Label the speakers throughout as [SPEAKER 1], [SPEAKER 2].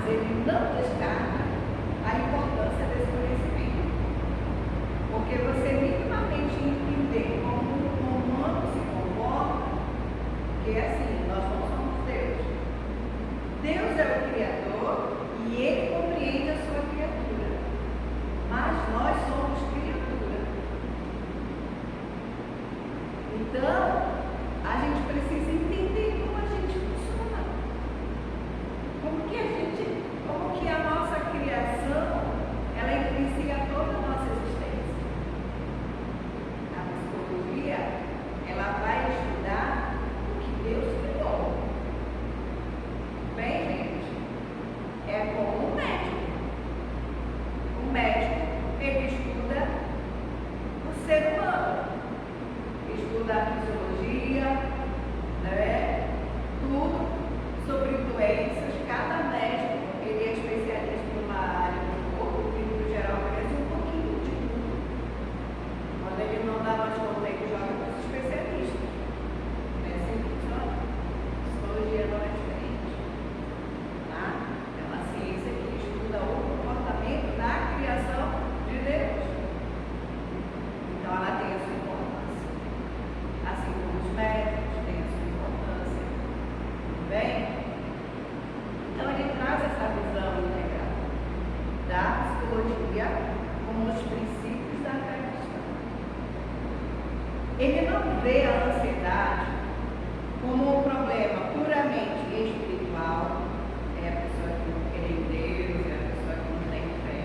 [SPEAKER 1] ele não descarta a importância desse conhecimento. Porque você minimamente entender como um humano se comporta, que é assim, nós não somos Deus. Deus é o Criador e Ele compreende a sua criatura. Mas nós somos criatura. Então, a gente precisa entender como a gente funciona. Como que a nossa criação, ela influencia toda a nossa existência. A psicologia, ela vai estudar o que Deus criou. Bem, gente, é como um médico. O médico, ele estuda o ser humano, estuda a fisiologia, né? Tudo sobre doenças. Cada médico, ele é especialista em uma área do corpo. O clínico geral conhece um pouquinho de tudo. Quando ele não dá mais conta, ele joga para os especialistas. É assim que funciona. A psicologia não é diferente. Tá? É uma ciência que estuda o comportamento da criação de Deus. Então ela tem a sua importância. Assim como os médicos têm a sua importância. Tudo bem? Então ele traz essa visão integral da psicologia como os princípios da fé cristã. Ele não vê a ansiedade como um problema puramente espiritual, é a pessoa que não crê em Deus, é a pessoa que não tem fé,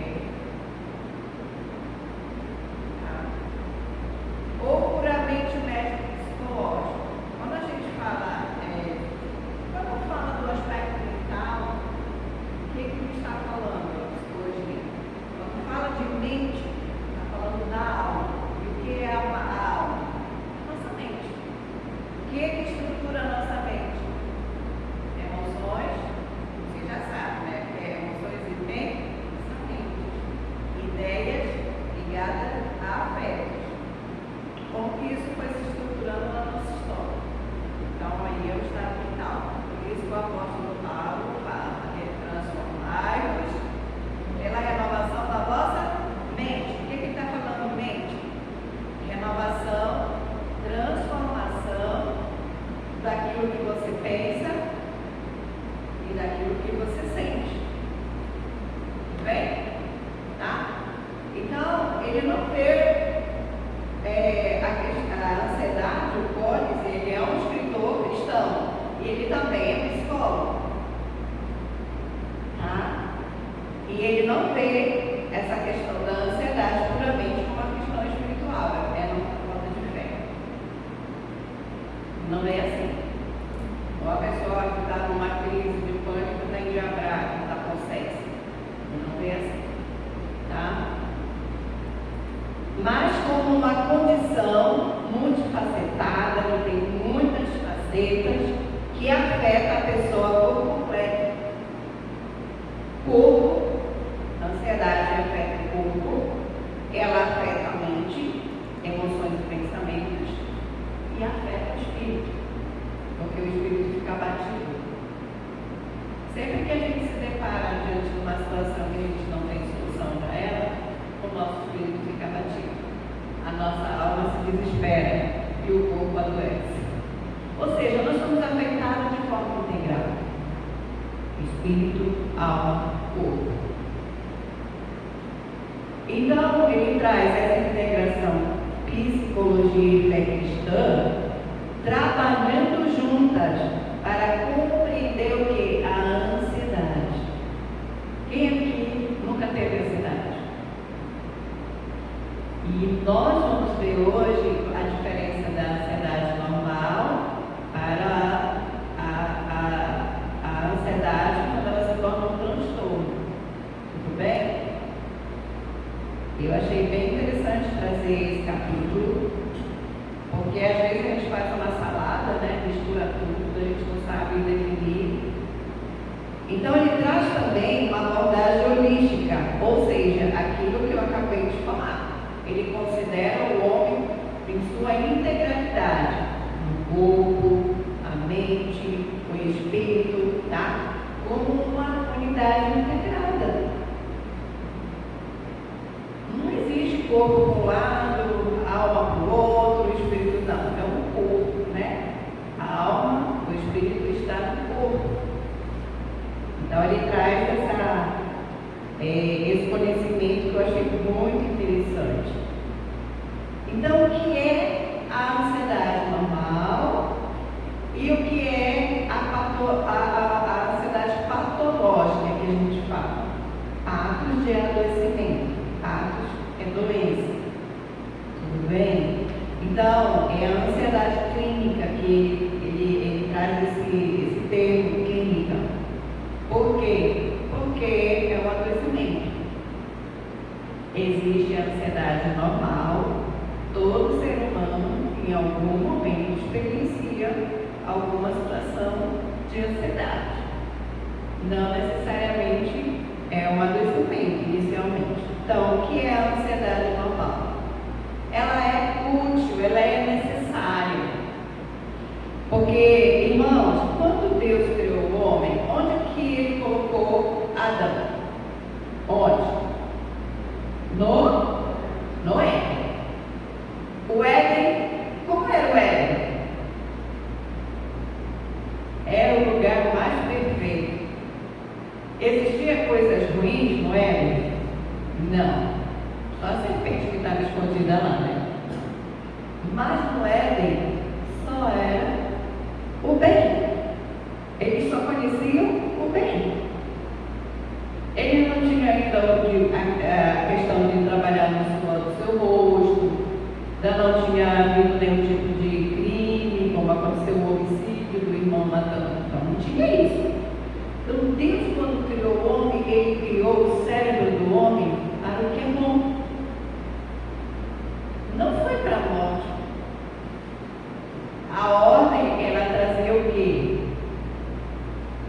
[SPEAKER 1] tá? Ou puramente médico psicológico. Quando a gente fala, quando fala do aspecto mental, o que ele está falando, a psicologia? Quando fala de mente, está falando da alma. E o que é a alma? Nossa mente. O que estrutura a nossa mente? Emoções, você já sabe, né? Porque emoções e pensamentos. Ideias ligadas a afetos. Como que isso foi se estruturando na nossa história. Então aí é o estado mental. Por isso que o apóstolo Paulo fala, transformai-vos pela renovação da vossa mente. O que ele está falando mente? Renovação, transformação daquilo que você pensa e daquilo que você sente. Tudo bem? Tá? Então, ele não vê a ansiedade, o Collins, ele é um escritor cristão e ele também é psicólogo. Tá? E ele não vê essa questão da ansiedade puramente como uma questão espiritual, é uma falta de fé. Não é assim. Ou a pessoa que está numa crise de pânico está endiabrada, está possessa. Não é assim. Tá? Mas como uma condição multifacetada, que tem muitas facetas, que afeta a pessoa por completo. Corpo, a ansiedade afeta o corpo, ela afeta a mente, emoções e pensamentos, e afeta o espírito, porque o espírito fica abatido. Sempre que a gente se depara diante de uma situação que a gente não tem solução para ela, o nosso espírito fica abatido. A nossa alma se desespera e o corpo adoece. Ou seja, nós somos afetados de forma integral. Espírito, alma, corpo. Então, ele traz essa integração psicologia e fé cristã, trabalhando juntas para compreender o que? A ansiedade. Quem aqui nunca teve ansiedade? E nós vamos ver hoje a diferença da ansiedade normal para a ansiedade quando ela se torna um transtorno. Tudo bem? Eu achei bem interessante trazer esse capítulo, porque às vezes a gente faz uma salada, né? Mistura tudo, a gente não sabe definir. Então ele traz também uma abordagem holística, ou seja, aquilo que eu acabei de falar. Ele considera o homem em sua integralidade, o corpo, a mente, o espírito, tá? Como uma unidade Então ele traz esse conhecimento que eu achei muito interessante. Então, o que é a ansiedade normal e o que é a ansiedade patológica que a gente fala? Atos de adoecimento, atos é doença. Tudo bem? Então, é a ansiedade clínica que ele traz esse termo clínica. Por quê? Porque é um adoecimento. Existe a ansiedade normal. Todo ser humano, em algum momento, experiencia alguma situação de ansiedade. Não necessariamente é um adoecimento, inicialmente. Então, o que é a ansiedade normal? Ela é útil, ela é necessária. Porque, irmãos, quando Deus criou o homem, onde que ele colocou Adão? Onde? No Éden. O Éden, como era o Éden? Era o lugar mais perfeito. Existiam coisas ruins no Éden? Não. Só a serpente que estava escondida lá, né? Mas no Éden só era o bem. Eles só conheciam o bem. Ele não tinha ainda a questão de trabalhar no suor do seu rosto, ainda não tinha havido nenhum tipo de crime, como aconteceu o homicídio do irmão matando. Então não tinha isso. Então Deus, quando criou o homem, ele criou o cérebro do homem para o que é bom. Não foi para a morte. A ordem, ela trazia o quê?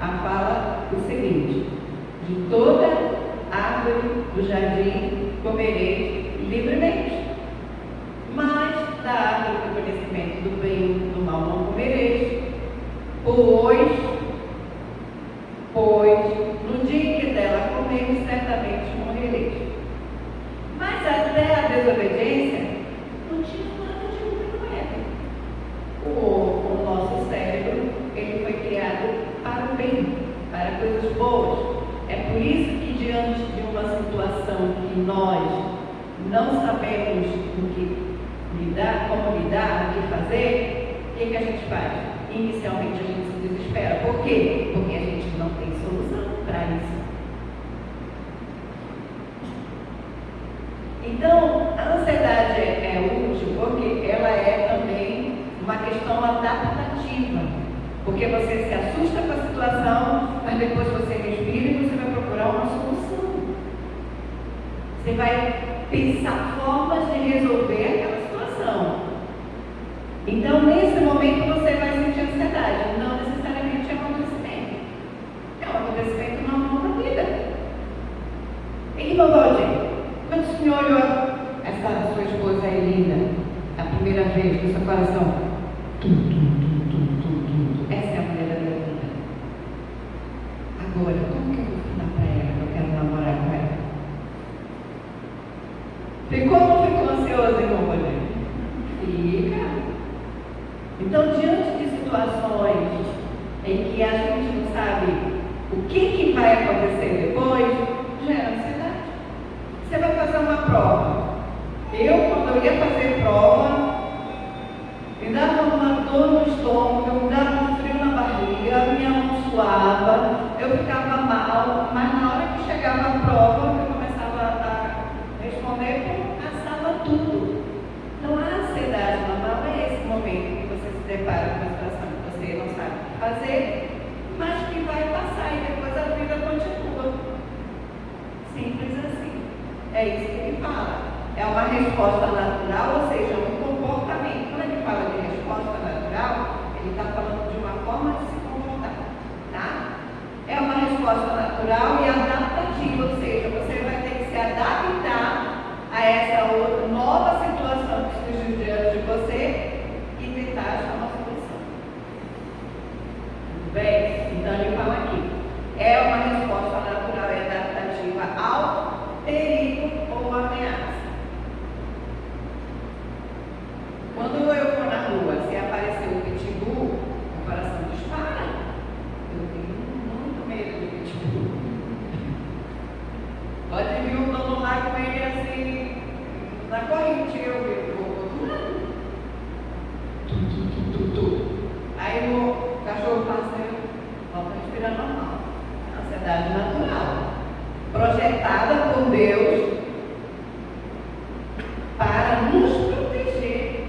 [SPEAKER 1] A fala o seguinte: de toda árvore do jardim comereis livremente, mas da árvore do conhecimento do bem e do mal não comereis, pois no dia que dela comereis, certamente morrereis. Mas até a desobediência não tinha nada de ruim no Éden. O nosso cérebro, ele foi criado para o bem, para coisas boas. É por isso que diante de uma situação que nós não sabemos como lidar, o que fazer, o que a gente faz? Inicialmente a gente se desespera. Por quê? Porque a gente não tem solução para isso. Então, a ansiedade é útil porque ela é também uma questão adaptativa. Porque você se assusta com a situação, mas depois você respira e você vai procurar uma solução. Você vai pensar formas de resolver aquela situação. Então, nesse momento, você vai sentir ansiedade. Não necessariamente é um acontecimento. É um acontecimento normal da vida. Irmão Valdir, quando o senhor olhou essa sua esposa aí linda, a primeira vez no seu coração, essa é a mulher da minha vida. Agora, como que eu vou falar para ela que eu quero namorar com ela? Ficou ou não ficou ansioso, irmão Valdir? Fica. Então, diante de situações em que a gente não sabe o que vai acontecer depois, gera ansiedade. Você vai fazer uma prova. Quando eu ia fazer prova, me dava uma dor no estômago, me dava um frio na barriga, minha mão suava, eu ficava mal, mas na hora que chegava a prova, eu começava a responder, passava tudo. Então a ansiedade normal é esse momento que você se depara com uma situação que você não sabe o que fazer, mas que vai passar e depois a vida continua. Simples assim. É isso que ele fala. É uma resposta natural, ou seja, um comportamento. Quando ele fala de resposta natural, ele está falando de uma forma de se comportar. Tá? É uma resposta natural e adaptativa, ou seja, você vai ter que se adaptar a essa outra nova situação que surgiu diante de você e tentar achar uma solução. Tudo bem? Então ele fala aqui. É uma resposta natural e adaptativa ao perigo ou ameaça. Quando eu for na rua, se aparecer um pitbull, o coração dispara. Eu tenho muito medo de pitbull. ansiedade natural, projetada por Deus para nos proteger.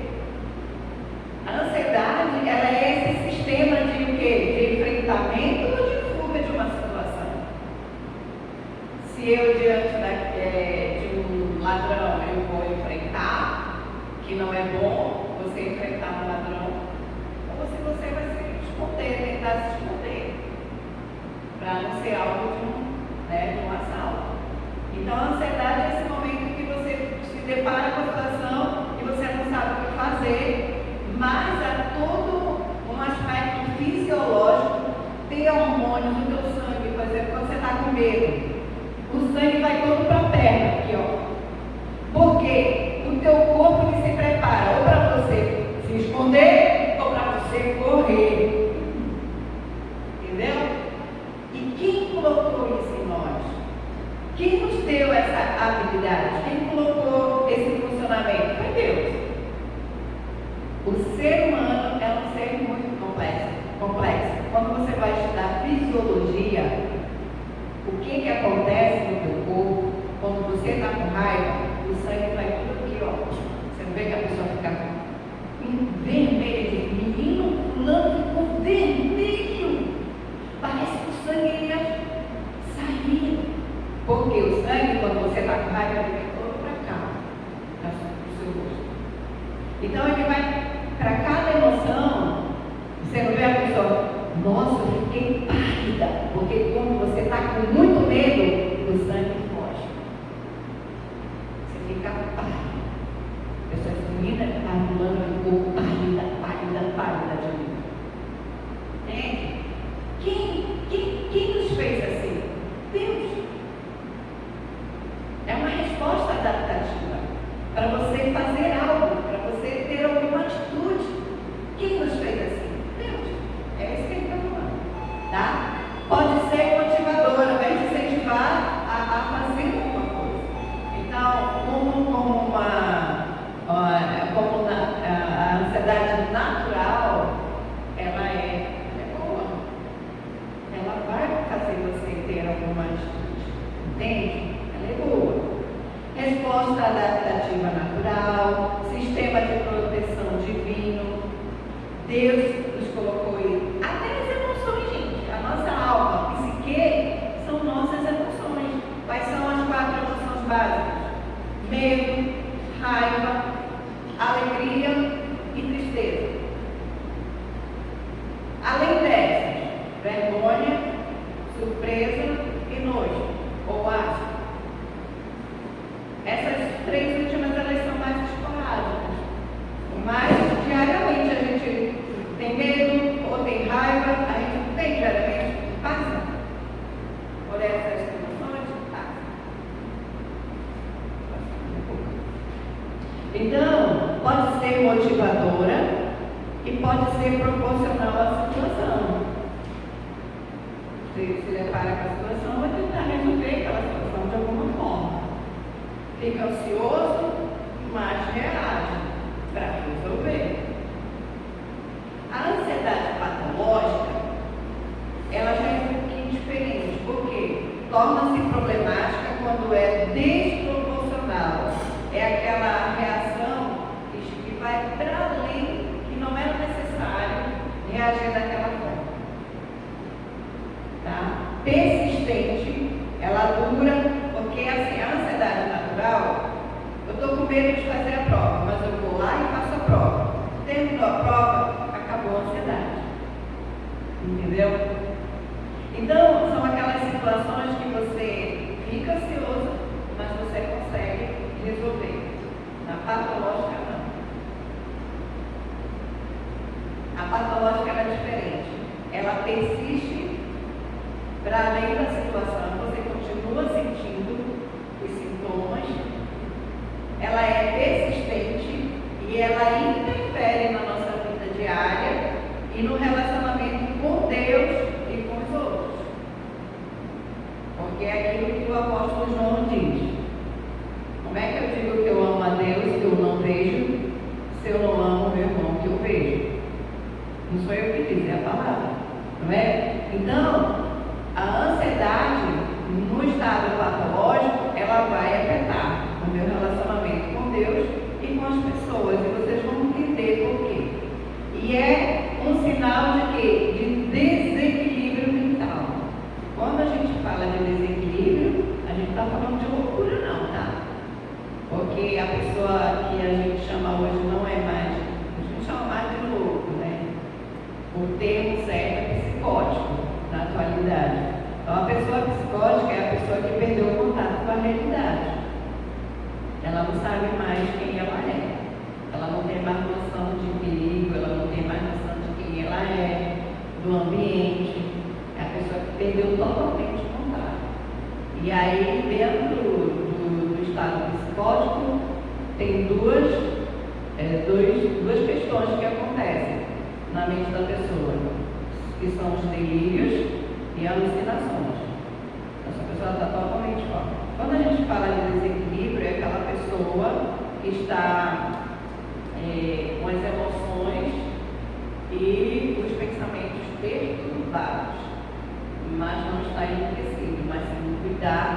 [SPEAKER 1] A ansiedade, ela é esse sistema de o quê? De enfrentamento ou de fuga de uma situação. Se eu, diante de um ladrão, eu vou enfrentar, que não é bom você enfrentar um ladrão, ou se você vai se esconder, tentar se esconder, para não ser alvo de um assalto. Então, a ansiedade é esse momento que você se depara com a situação e você não sabe o que fazer, mas há todo um aspecto fisiológico, tem hormônios no teu sangue. Por exemplo, quando você está com medo, o sangue vai todo para a perna, aqui, ó. Porque o teu corpo ele se prepara ou para você se esconder ou para você correr. Entendeu? E quem colocou isso em nós? Quem nos deu essa habilidade? Quem colocou esse funcionamento? Foi Deus. O ser humano é um ser muito complexo. Quando você vai estudar fisiologia, o que acontece no teu corpo, quando você está com raiva, o sangue vai tudo aqui, ó. Você não vê que a pessoa fica vermelha, menino, fulano ficou vermelho. Parece que o sangue ia sair. Porque o sangue, quando você está com raiva, ele vem todo para cá, no seu rosto. Então ele vai para cada emoção. Você não vê a pessoa, nossa, eu fiquei pálida. Porque quando você está com muito medo, o sangue foge. Você fica pálida. A pessoa menina está pulando, ficou pálida de mim. Entende? Quem nos fez assim? Deus. É uma resposta adaptativa para você fazer algo, para você ter alguma atitude. Quem nos fez assim? Deus. É isso que ele está falando. Tá? Pode ser motivadora, vai te incentivar a fazer alguma coisa. Então, como a ansiedade natural, ela é boa. Ela vai fazer você ter alguma atitude. Entende? Ela é boa. Resposta adaptativa natural, sistema de proteção divino. Deus nos colocou aí. Até as emoções, gente. A nossa alma, a psique, são nossas emoções. Quais são as 4 emoções básicas? Medo, raiva, alegria e tristeza. Além dessas, vergonha, surpresa e nojo, ou asco. Essas 3 últimas, elas são mais esporádicas. Mas, diariamente, a gente tem medo ou tem raiva, a gente não tem diariamente, passa por essas emoções, passa. Então, pode ser motivadora e pode ser proporcional à situação. Você se depara com a situação, vai tentar resolver aquela situação de alguma forma. Fica ansioso, mas reage para resolver. A ansiedade patológica, ela já é um pouquinho diferente, porque torna-se problemática quando é desproporcional. É aquela reação que vai para além, que não era necessário reagir daquela forma. Tá? Persistente, ela dura, porque assim, a ansiedade natural, eu estou com medo de fazer a prova, mas eu vou lá e faço a prova. Terminou a prova, acabou a ansiedade. Entendeu? Então, são aquelas situações que você fica ansioso, mas você consegue resolver. Na patológica, não. A patológica ela é diferente. Ela persiste para além da situação. Você continua sentindo os sintomas. Ela é persistente e ela interfere na nossa vida diária e no relacionamento com Deus e com os outros. Porque é aquilo que o apóstolo João diz. Como é que eu digo que eu amo a Deus que eu não vejo, se eu não amo o meu irmão que eu vejo? Não sou eu que diz, é a palavra. Não é? Então, a ansiedade está falando de loucura não, tá? Porque a pessoa que a gente chama hoje não é mais, a gente chama mais de louco, né? O termo certo é psicótico, na atualidade. Então a pessoa psicótica é a pessoa que perdeu o contato com a realidade. Ela não sabe mais quem ela é. Ela não tem mais noção de perigo, ela não tem mais noção de quem ela é, do ambiente. É a pessoa que perdeu totalmente o contato. E aí, dentro do estado psicótico, tem duas questões que acontecem na mente da pessoa, que são os delírios e alucinações. Essa pessoa está totalmente fora. Quando a gente fala de desequilíbrio, é aquela pessoa que está com as emoções e os pensamentos perturbados, mas não está enlouquecido. Mas se não cuidar,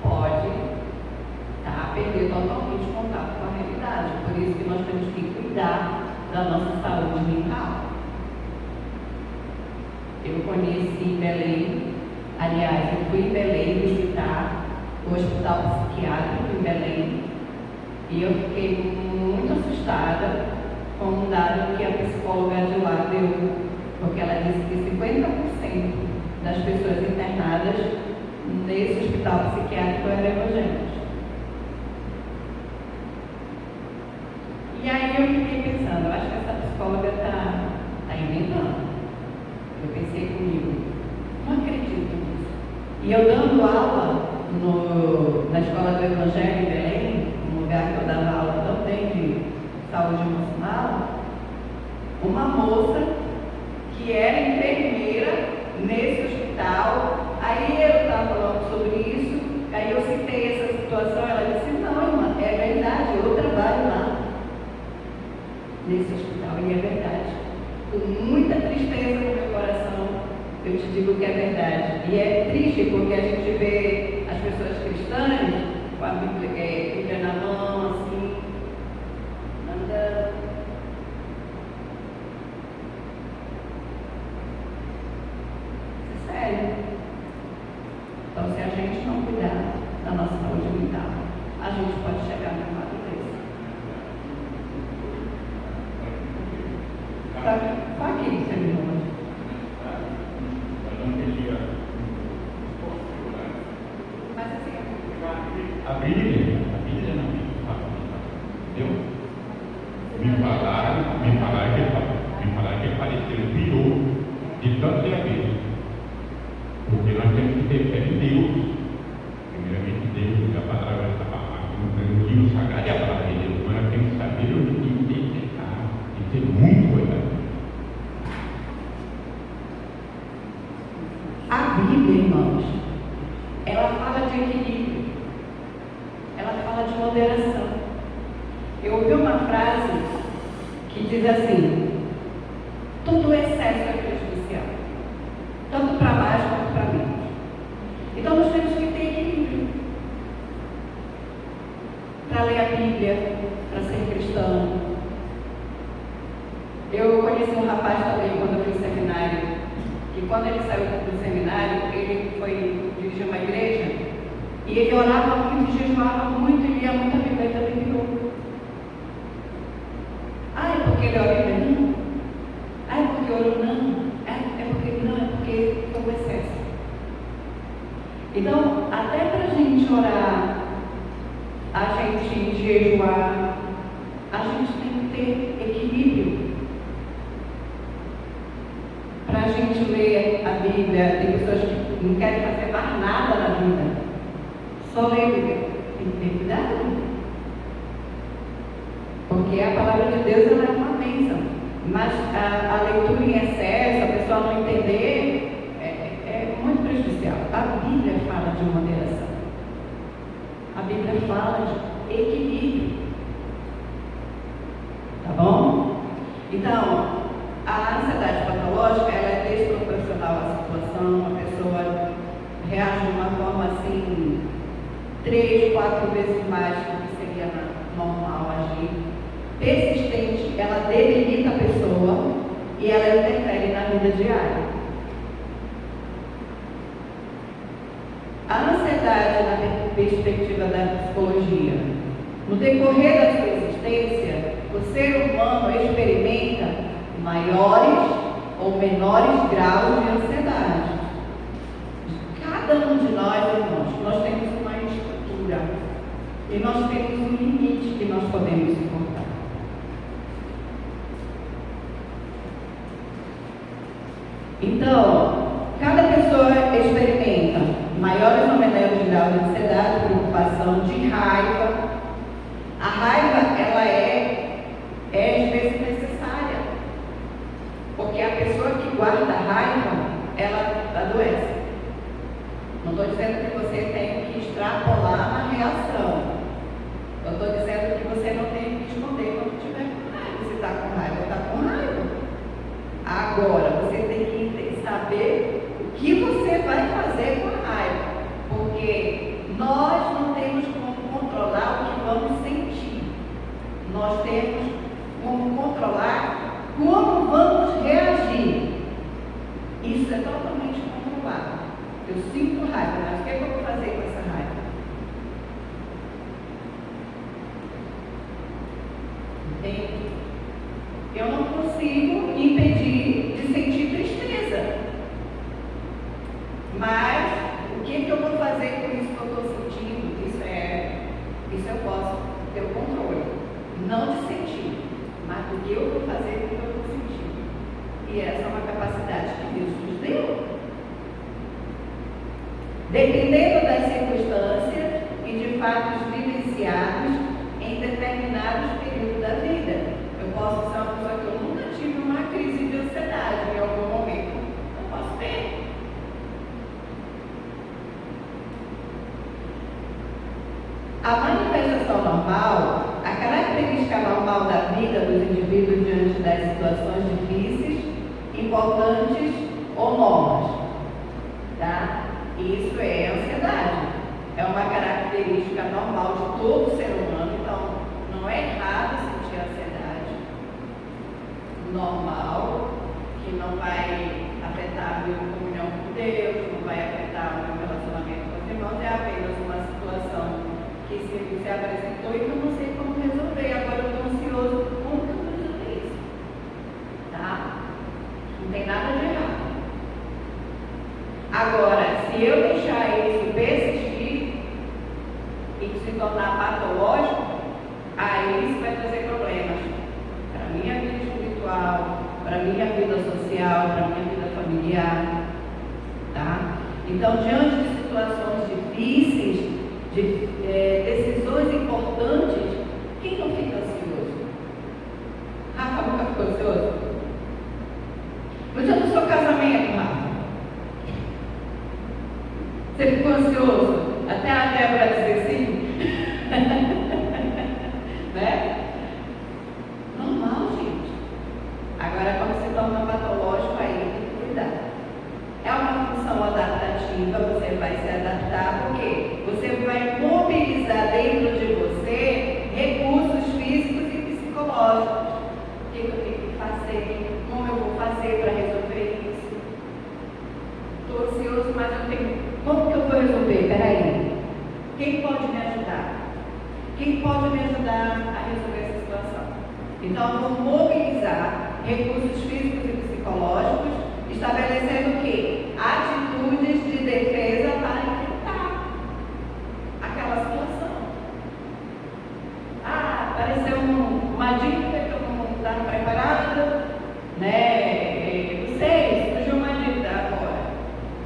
[SPEAKER 1] pode perder totalmente o contato com a realidade. Por isso que nós temos que cuidar da nossa saúde mental. Eu conheci em Belém, aliás, eu fui em Belém visitar o hospital psiquiátrico em Belém. E eu fiquei muito assustada com um dado que a psicóloga de lá deu, porque ela disse que 50% das pessoas internadas nesse hospital psiquiátrico eram evangélicos. E aí eu fiquei pensando, eu acho que essa psicóloga está inventando. Eu pensei comigo, não acredito nisso. E eu dando aula na Escola do Evangelho em Belém, um lugar que eu dava aula também de saúde emocional, uma moça que era enfermeira nesse hospital, aí eu estava falando sobre isso, aí eu citei essa situação, ela disse, não, irmã, é verdade, eu trabalho lá nesse hospital, e é verdade. Com muita tristeza no meu coração, eu te digo que é verdade. E é triste porque a gente vê as pessoas cristãs com a Bíblia na mão, assim, andando. Sério. Então, se a gente não cuidar da nossa saúde mental, a gente pode chegar numa madureza. Está aqui, Senhor. Mas assim,
[SPEAKER 2] a Bíblia não me fala, entendeu? Me falaram que apareceu pior de tanto ter a Bíblia. Porque nós temos que ter fé em Deus. Primeiramente, Deus, a palavra no livro sagrado é a palavra de Deus, mas nós temos que saber o que interpretar e ter muito cuidado.
[SPEAKER 1] a Bíblia, irmãos, ela fala de equilíbrio, ela fala de moderação. Eu ouvi uma frase que diz assim: todo excesso é prejudicial, tanto para mais quanto para menos. Então nós temos que ter equilíbrio para ler a Bíblia, para ser cristão. Eu conheci um rapaz também quando eu fiz seminário, que quando ele saiu do seminário, ele foi dirigir uma igreja, e ele orava muito, jejuava muito, e lia muito a Bíblia, e também virou. Ah, é porque ele ora a Bíblia? Não. Ah, é porque orou? Não. É porque foi um excesso. Então, até para a gente orar, a gente jejuar, a gente tem que ter equilíbrio. Para a gente ler a Bíblia, tem pessoas que não querem fazer mais nada na vida, só ler a Bíblia. Tem que ter cuidado, porque a palavra de Deus ela é uma bênção, mas a leitura em excesso, a pessoa não entender, é muito prejudicial. A Bíblia fala de moderação, a Bíblia fala de equilíbrio, tá bom? Então, a ansiedade patológica, ela é desproporcional à situação, a pessoa reage de uma forma assim, 3, 4 vezes mais do que seria normal agir. Persistente, ela debilita a pessoa e ela interfere na vida diária. perspectiva da psicologia. No decorrer da sua existência, o ser humano experimenta maiores ou menores graus de ansiedade. Cada um de nós, irmãos, nós temos uma estrutura e nós temos um limite que nós podemos suportar. Então, cada pessoa experimenta maiores ou menores graus de ansiedade, preocupação, de raiva. A raiva, ela é às vezes necessária, porque a pessoa que guarda a raiva, ela adoece. Não estou dizendo que você tem que extrapolar na reação. Eu estou dizendo que você não tem que esconder quando estiver com raiva. Você está com raiva, está com raiva. Agora, você tem que saber o que você vai fazer com a raiva, porque nós não temos como controlar o que vamos sentir. Nós temos como controlar como vamos reagir. Isso é totalmente controlado. Eu sinto raiva, mas o que eu vou fazer com essa raiva? Entende? Eu não consigo impedir de sentir tristeza. Mas o que eu vou fazer com isso que eu estou sentindo? Isso eu posso ter o controle. Não de sentir, mas do que eu vou fazer com o que eu estou sentindo. E essa é uma capacidade que Deus nos deu. Dependendo das circunstâncias e de fatos vivenciados em determinados períodos da vida. Eu posso ser uma pessoa que eu nunca tive uma crise de ansiedade em algum momento. Eu posso ter. A manifestação normal, a característica normal da vida dos indivíduos diante das situações difíceis, importantes ou novas. Tá? Isso é ansiedade. É uma característica normal de todo ser humano, então não é errado sentir ansiedade. Normal, que não vai afetar a minha comunhão com Deus, não vai afetar o meu relacionamento com os irmãos, é apenas uma situação que se apresentou e que eu não sei como resolver. Agora eu estou ansioso, como que eu vou resolver isso? Tá? Não tem nada de errado. Agora, se eu deixar isso persistir e se tornar patológico, aí isso vai trazer problemas para a minha vida espiritual, para a minha vida social, para a minha vida familiar. Tá? Então, diante de situações difíceis, de decisões importantes, quem não fica ansioso? Rafa nunca ficou ansioso? No dia do seu casamento, Rafa, você ficou ansioso? Até a Débora dizer sim? Né? Normal, gente. Agora, quando se torna patológico, aí tem que cuidar. É uma função adaptativa, você vai se adaptar, porque você vai mobilizar dentro de você recursos físicos e psicológicos. O que eu tenho que fazer? Como eu vou fazer para resolver isso? Estou ansioso, mas eu tenho... Como que eu vou resolver? Peraí. Quem pode me ajudar? Quem pode me ajudar a resolver essa situação? Então, eu vou mobilizar recursos físicos e psicológicos, estabelecendo o quê? Atitudes de defesa para enfrentar aquela situação. Apareceu uma dívida que eu não estava preparada, né? Não sei, surgiu uma dívida agora.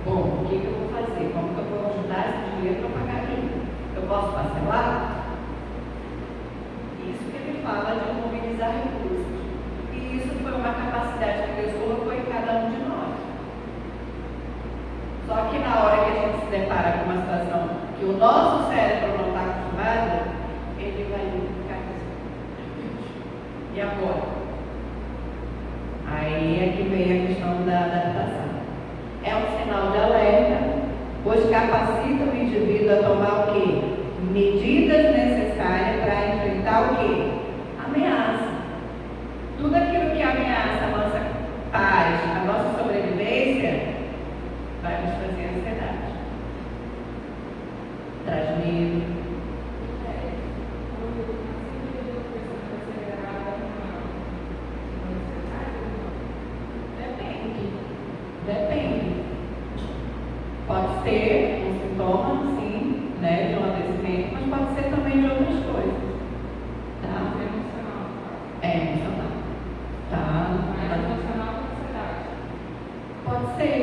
[SPEAKER 1] Bom, o que eu vou fazer? Como que eu vou ajudar esse dinheiro para pagar a dívida? Eu posso parcelar? Isso que ele fala de mobilizar recursos. E isso foi uma capacidade que Deus colocou em cada um de nós. Só que na hora que a gente se depara com uma situação que o nosso cérebro não está acostumado, ele vai ficar assim. E agora? Aí é que vem a questão da adaptação. É um sinal de alerta, pois capacita o indivíduo a tomar o quê? Medidas necessárias para enfrentar o quê? Ameaça. Tudo aquilo que ameaça a nossa paz, a nossa sobrevivência, vai nos trazer ansiedade. traz medo. Depende. Pode ser um sintoma, sim, né, de um adoecimento, mas pode ser também de outras coisas. Tá? É emocional. Tá? Pode ser.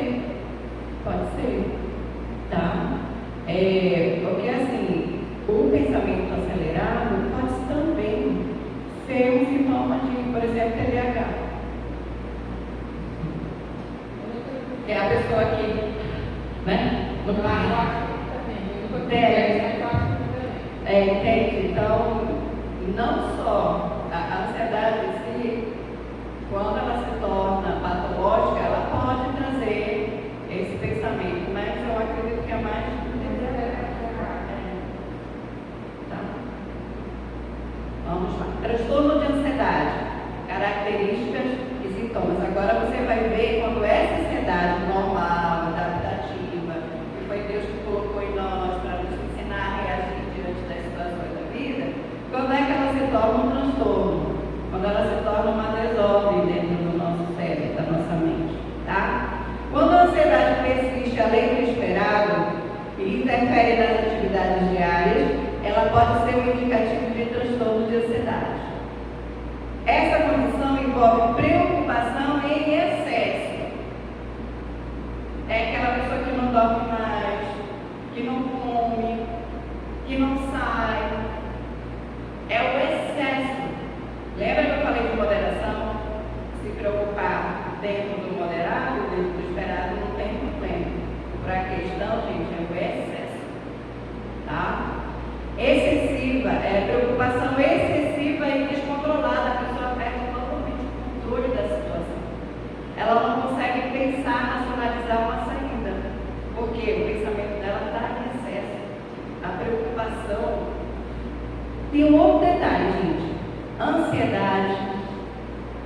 [SPEAKER 1] Tá? Porque assim, o pensamento acelerado pode também ser um sintoma de, por exemplo, TDAH. É a pessoa que, né? Entende? Então, não só a ansiedade em si, quando ela se torna patológica, ela pode trazer esse pensamento, mas eu acredito que é mais. Tá? Vamos lá. Transtorno de ansiedade, características e sintomas. Agora você vai ver quando essa ansiedade normal, adaptativa, que foi Deus que colocou em nós para nos ensinar a reagir diante das situações da vida, quando é que ela se torna um transtorno? Quando ela se torna uma desordem dentro do nosso cérebro, da nossa mente, tá? Quando a ansiedade persiste além do esperado e interfere nas atividades diárias, ela pode ser um indicativo de transtorno de ansiedade. Essa condição envolve preocupação em excesso. É aquela pessoa que não dorme mais, que não come, que não sai. É o excesso. Lembra que eu falei de moderação? Se preocupar dentro do moderado, dentro do esperado, não tem problema. Para a questão, gente, é o excesso. Tá? Excessiva, preocupação excessiva e descontrolada. A pessoa perde totalmente o controle da situação. Ela não consegue pensar, racionalizar uma saída. Porque o pensamento dela está em excesso. A preocupação. Tem um outro detalhe, gente. Ansiedade,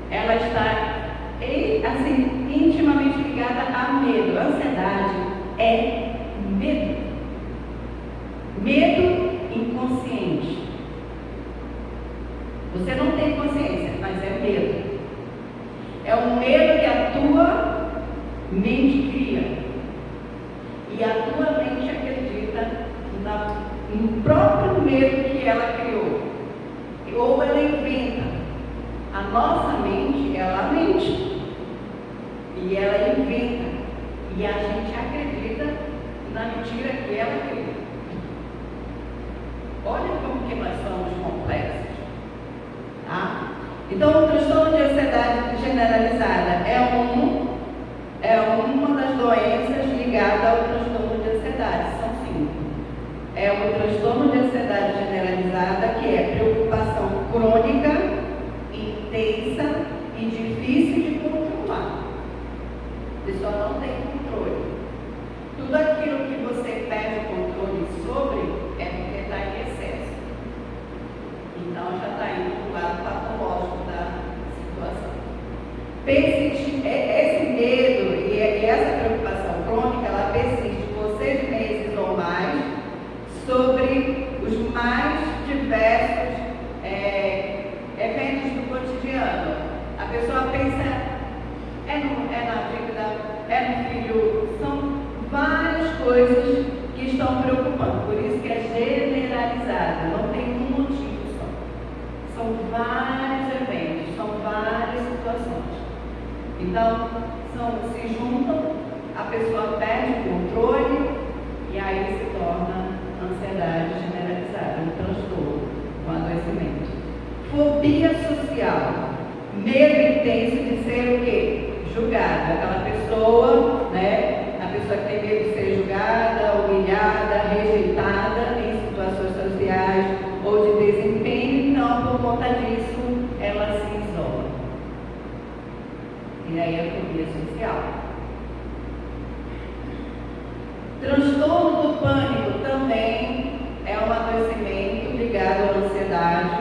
[SPEAKER 1] ela está assim, intimamente ligada a medo. Ansiedade é medo. Medo inconsciente. Você não tem consciência, mas é medo. É um medo que a tua mente cria. E a tua mente acredita no próprio medo que ela criou. Ou ela inventa. A nossa mente, ela mente. E ela inventa. E a gente acredita na mentira que ela criou. Olha como que nós somos complexos. Tá? Então, o transtorno de ansiedade generalizada é uma das doenças ligadas ao transtorno de ansiedade. São 5. É o transtorno de ansiedade generalizada, que é preocupação crônica, intensa e difícil de controlar. A pessoa não tem controle. Tudo aquilo que você perde o controle sobre é porque está em excesso. Então já está indo para o lado patológico da situação. Esse medo e essa preocupação crônica, ela persiste por 6 meses ou mais sobre os mais diversos eventos do cotidiano. A pessoa pensa, na dívida, no filho, são várias coisas que estão preocupando, por isso que é generalizada, não tem um motivo só. São vários eventos, são várias situações. Então, se juntam, a pessoa perde o controle e aí se torna ansiedade generalizada, um transtorno, um adoecimento. Fobia social, medo intenso de ser o quê? Julgada. Aquela pessoa, né? A pessoa que tem medo de ser julgada, humilhada, rejeitada em situações sociais ou de desempenho, então por conta disso ela se isola. E aí a fobia social. Transtorno do pânico também é um adoecimento ligado à ansiedade,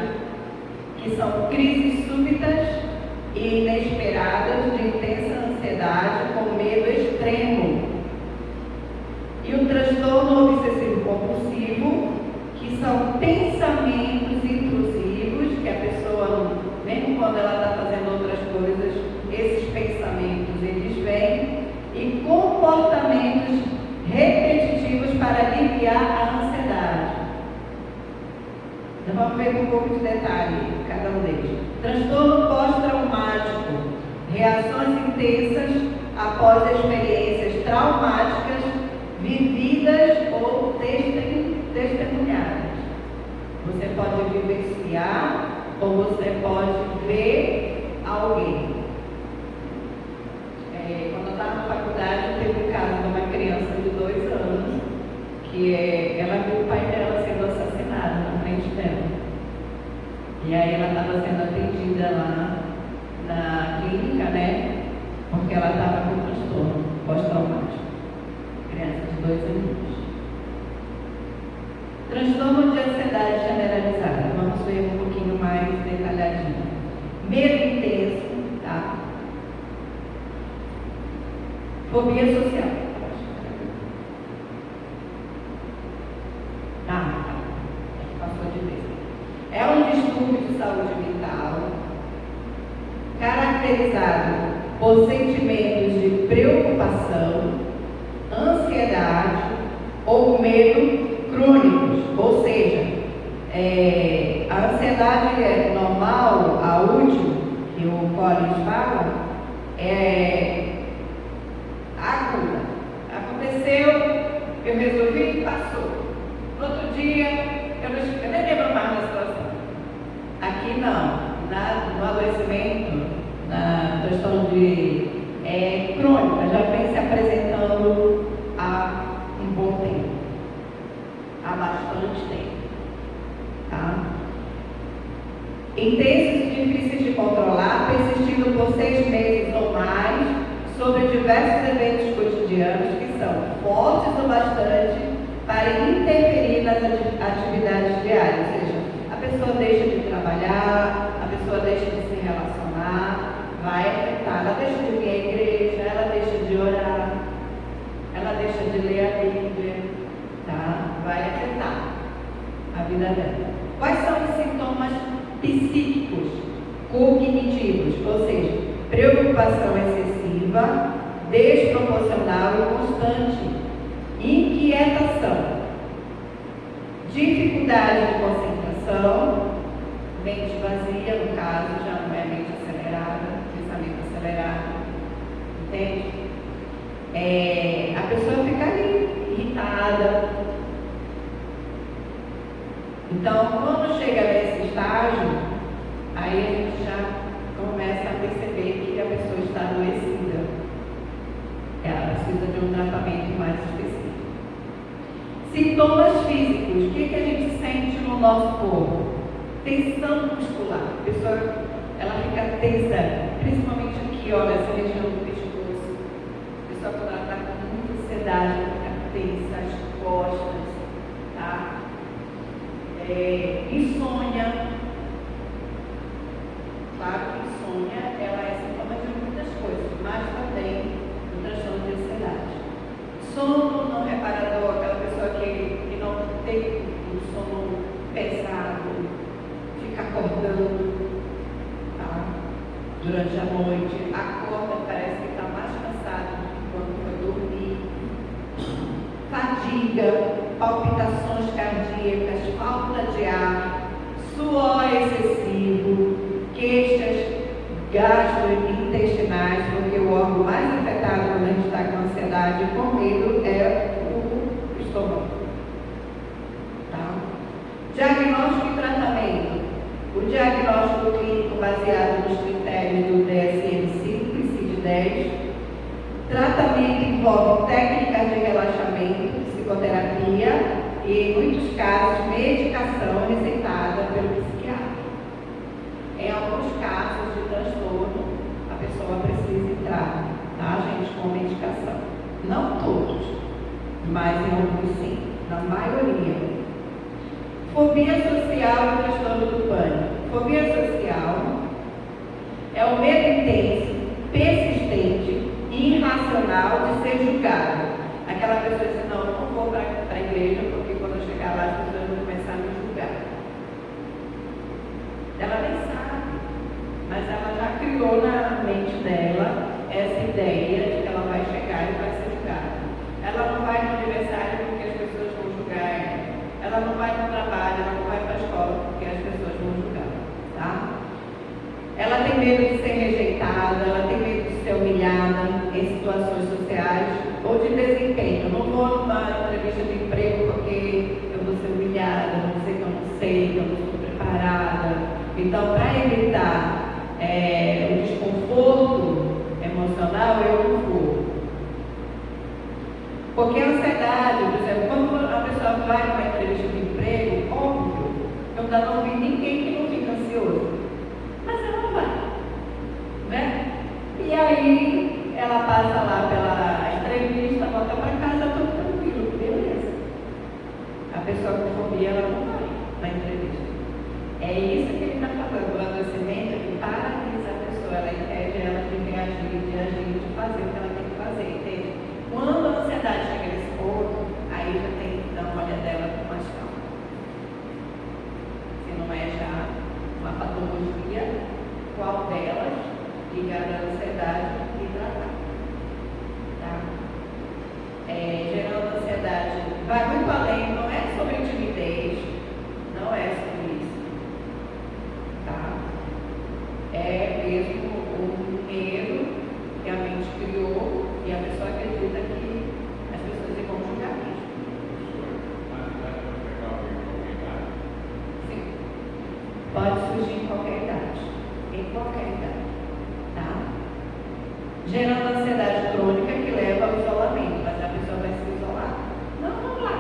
[SPEAKER 1] que são crises súbitas e inesperadas de intensa ansiedade com medo extremo. E o transtorno obsessivo compulsivo intrusivo, que são pensamentos intrusivos, que a pessoa, mesmo quando ela está fazendo outras coisas, esses pensamentos eles vêm, e comportamentos repetitivos para aliviar a ansiedade. Então vamos ver com um pouco de detalhe cada um deles. Transtorno pós-traumático, reações intensas após experiências traumáticas vividas ou testemunhadas. Você pode vivenciar ou você pode ver alguém. Quando eu estava na faculdade, teve um caso de uma criança de 2 anos que ela viu o pai dela sendo assassinado na frente dela. E aí ela estava sendo atendida lá na clínica, né? Porque ela estava com transtorno pós-traumático. Criança de 2 anos. Transtorno de ansiedade generalizada. Vamos ver um pouquinho mais detalhadinho. Medo intenso, tá? Fobia social. Passou de vez. É um distúrbio de saúde mental caracterizado por sentimentos de preocupação, ansiedade ou medo crônicos. Ou seja, a ansiedade é normal, a útil, que o Collins fala, aguda. Aconteceu, eu resolvi, passou. No outro dia, eu nem lembro mais da situação. Aqui não. No adoecimento, na transtorno crônica, já vem se apresentando há um bom tempo. Há bastante tempo. Tá? Intensos e difíceis de controlar, persistindo por 6 meses ou mais, sobre diversos eventos cotidianos que são fortes o bastante para interferir nas atividades diárias. Ou seja, a pessoa deixa de trabalhar, a pessoa deixa de se relacionar, vai afetar. Ela deixa de vir à igreja, ela deixa de orar, ela deixa de ler a Bíblia, tá? Vai afetar a vida dela. Quais são os sintomas psíquicos, cognitivos? Ou seja, preocupação excessiva, desproporcional e constante, inquietação, dificuldade de concentração, mente vazia, no caso, já não é mente acelerada, pensamento acelerado, entende? A pessoa fica ali, irritada. Então, quando chega nesse estágio, aí a gente já começa a perceber que a pessoa está adoecida. Ela precisa de um tratamento mais específico. Sintomas físicos. O que a gente sente no nosso corpo? Tensão muscular. A pessoa, ela fica tensa, principalmente aqui, ó, nessa região do pescoço. A pessoa, quando ela está com muita ansiedade, ela fica tensa, as costas, tá? Insônia. Claro que insônia, ela é sintoma de muitas coisas, mas também do transtorno de ansiedade. Sono não reparador, aquela pessoa que não tem um sono pesado, fica acordando, tá? Durante a noite, acorda, parece que está mais cansado do que quando foi dormir. Fadiga, palpitações cardíacas, falta de ar, suor excessivo, queixas gastrointestinais, porque o órgão mais afetado quando a gente está com ansiedade e com medo é o estômago. Tá? Diagnóstico e tratamento. O diagnóstico clínico baseado nos critérios do DSM-5 e CID-10. Tratamento envolve técnicas de relaxamento, psicoterapia e, em muitos casos, medicação receitada pelo psiquiatra. Em alguns casos de transtorno, a pessoa precisa entrar, tá, gente, com medicação. Não todos, mas em alguns sim, na maioria. Fobia social e transtorno do pânico. Fobia social é o medo intenso, persistente e irracional de ser julgado. Aquela pessoa diz, não vou para a igreja, porque quando eu chegar chegar lá, as pessoas vão começar a me julgar. Ela nem sabe, mas ela já criou na mente dela essa ideia de que ela vai chegar e vai ser julgada. Ela não vai no aniversário porque as pessoas vão julgar ela. Ela não vai no trabalho, ela não vai para a escola porque as pessoas vão julgar, tá? Ela tem medo de ser rejeitada, ela tem medo de ser humilhada em situações sociais ou de desempenho. Eu não vou numa entrevista de emprego porque eu vou ser humilhada, eu vou dizer que eu não sei, que eu não estou preparada. Então, para evitar o desconforto emocional, eu não vou. Porque a ansiedade, por exemplo, quando a pessoa vai para uma entrevista de emprego, óbvio, eu ainda não vi ninguém que não fica ansioso. Mas ela vai, né? E aí, ela passa lá pela entrevista, volta para casa, tudo tranquilo, beleza. A pessoa com fobia, ela não vai na entrevista. É isso que ele está falando, o adoecimento que paralisa a pessoa, ela impede ela de reagir, de agir, de fazer o que ela tem que fazer, entende? Quando a ansiedade chega nesse ponto, aí já tem que dar uma olhadela com mais calma. Se não é já uma patologia, qual delas ligada à ansiedade e tratar. Tá? Gerando ansiedade, vai muito além, não é sobre timidez, não é sobre isso. Tá? É mesmo o medo que a mente criou e a pessoa acredita que as pessoas vão julgar isso. Sim. Pode surgir em qualquer idade. Em qualquer idade. Tá? Gerando ansiedade crônica que leva ao isolamento, mas a pessoa vai se isolar. Não vai.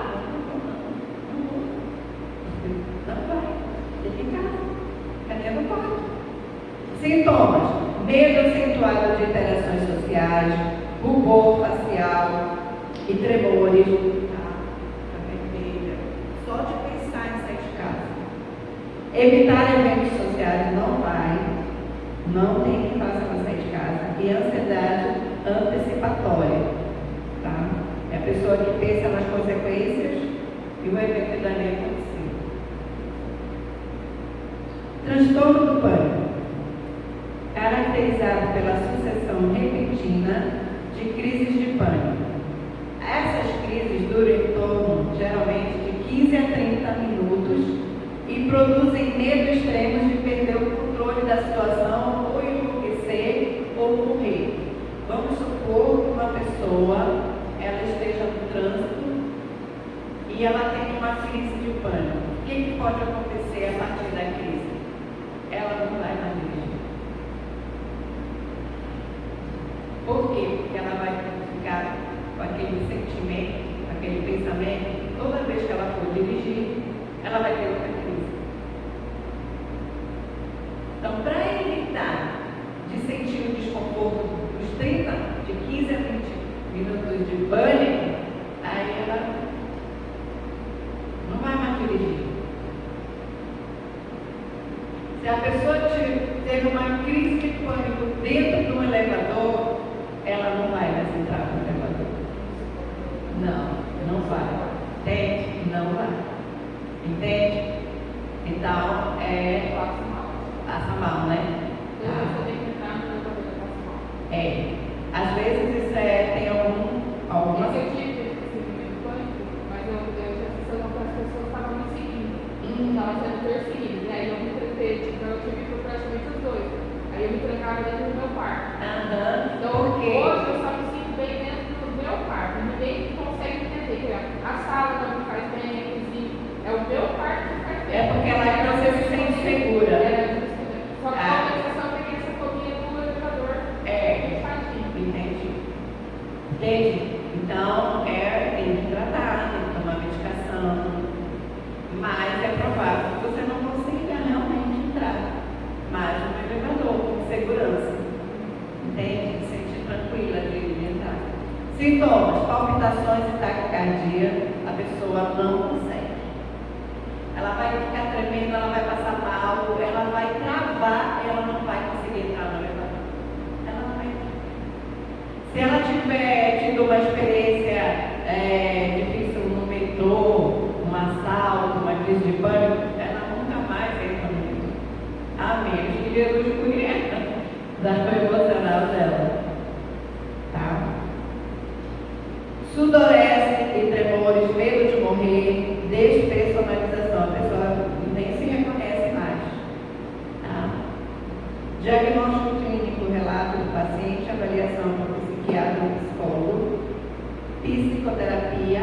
[SPEAKER 1] Fica em casa. Cadê no quarto? Sintomas. Medo acentuado de interações sociais, rubor facial e tremores, tá? Vermelha. Só de pensar em sair de casa. Evitar eventos sociais não vai, não tem que fazer para sair de casa. E ansiedade antecipatória, tá? É a pessoa que pensa nas consequências e o evento ainda nem aconteceu. Transtorno do pânico. Caracterizado pela sucessão repentina de crises de pânico. Essas crises duram em torno, geralmente, de 15 a 30 minutos e produzem medo extremo de perder o controle da situação ou enlouquecer ou morrer. Vamos supor que uma pessoa ela esteja no trânsito e ela tem uma crise de pânico. O que pode acontecer a partir da crise? Ela não vai mais dirigir. Por quê? Porque ela vai ficar com aquele sentimento, aquele pensamento, toda vez que ela for dirigir, ela vai ter outra crise. Então, para evitar de sentir o desconforto dos 30, de 15 a 20 minutos de pânico, aí ela não vai mais dirigir. Se a pessoa teve uma crise de pânico dentro de um elevador, ela não vai mais entrar no elevador. Não vai. Entende? Não vai. Entende? Então, passa mal, né?
[SPEAKER 3] Eu tenho que entrar no elevador e passo mal.
[SPEAKER 1] Às vezes isso tem alguma.
[SPEAKER 3] Eu tive esse sentimento pânico, mas eu tinha a sensação que as pessoas estavam me seguindo. Estavam sendo perseguidas. E aí eu me tranquei, então eu tive por praticamente os dois. Aí eu me trancava dentro do meu quarto. Então hoje eu só me sinto bem dentro do meu quarto. Ninguém consegue entender que a sala não me faz bem, a cozinha. É o meu quarto que faz bem.
[SPEAKER 1] É porque lá que você se sente segura.
[SPEAKER 3] Só que a organização tem essa fobia do elevador.
[SPEAKER 1] Entende? Então, tem que tratar, tem que tomar medicação. Mas é provável que você não consiga realmente entrar mais no elevador com segurança. Entende? Se sentir tranquila de entrar. Sintomas, palpitações e taquicardia, a pessoa não consegue. Ela vai ficar tremendo, ela vai passar mal, ela vai travar, ela não vai conseguir entrar no elevador. Ela não vai entrar. Se ela tiver tido uma experiência difícil no metrô, uma sala, que Jesus conhece da emocional dela. Tá? Sudorese e tremores, medo de morrer, despersonalização. A pessoa nem se reconhece mais. Tá? Diagnóstico clínico, relato do paciente, avaliação por psiquiatra ou psicólogo, psicoterapia,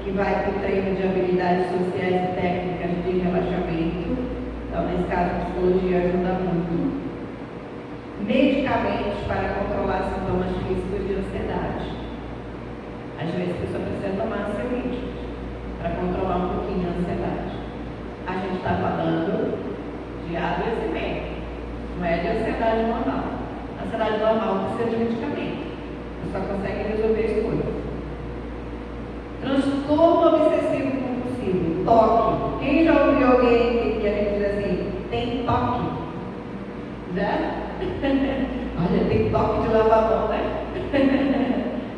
[SPEAKER 1] que vai para o treino de habilidades sociais e técnicas de relaxamento. Então, nesse caso, a psicologia ajuda muito. Medicamentos para controlar sintomas físicos de ansiedade. Às vezes, a pessoa precisa tomar ansiolíticos para controlar um pouquinho a ansiedade. A gente está falando de adoecimento, não é de ansiedade normal. A ansiedade normal precisa de medicamento. Você só consegue resolver as coisas. Transtorno obsessivo compulsivo, toque. Quem já ouviu alguém que a gente diz assim, tem toque? Já? Olha, tem toque de lavar a mão, né?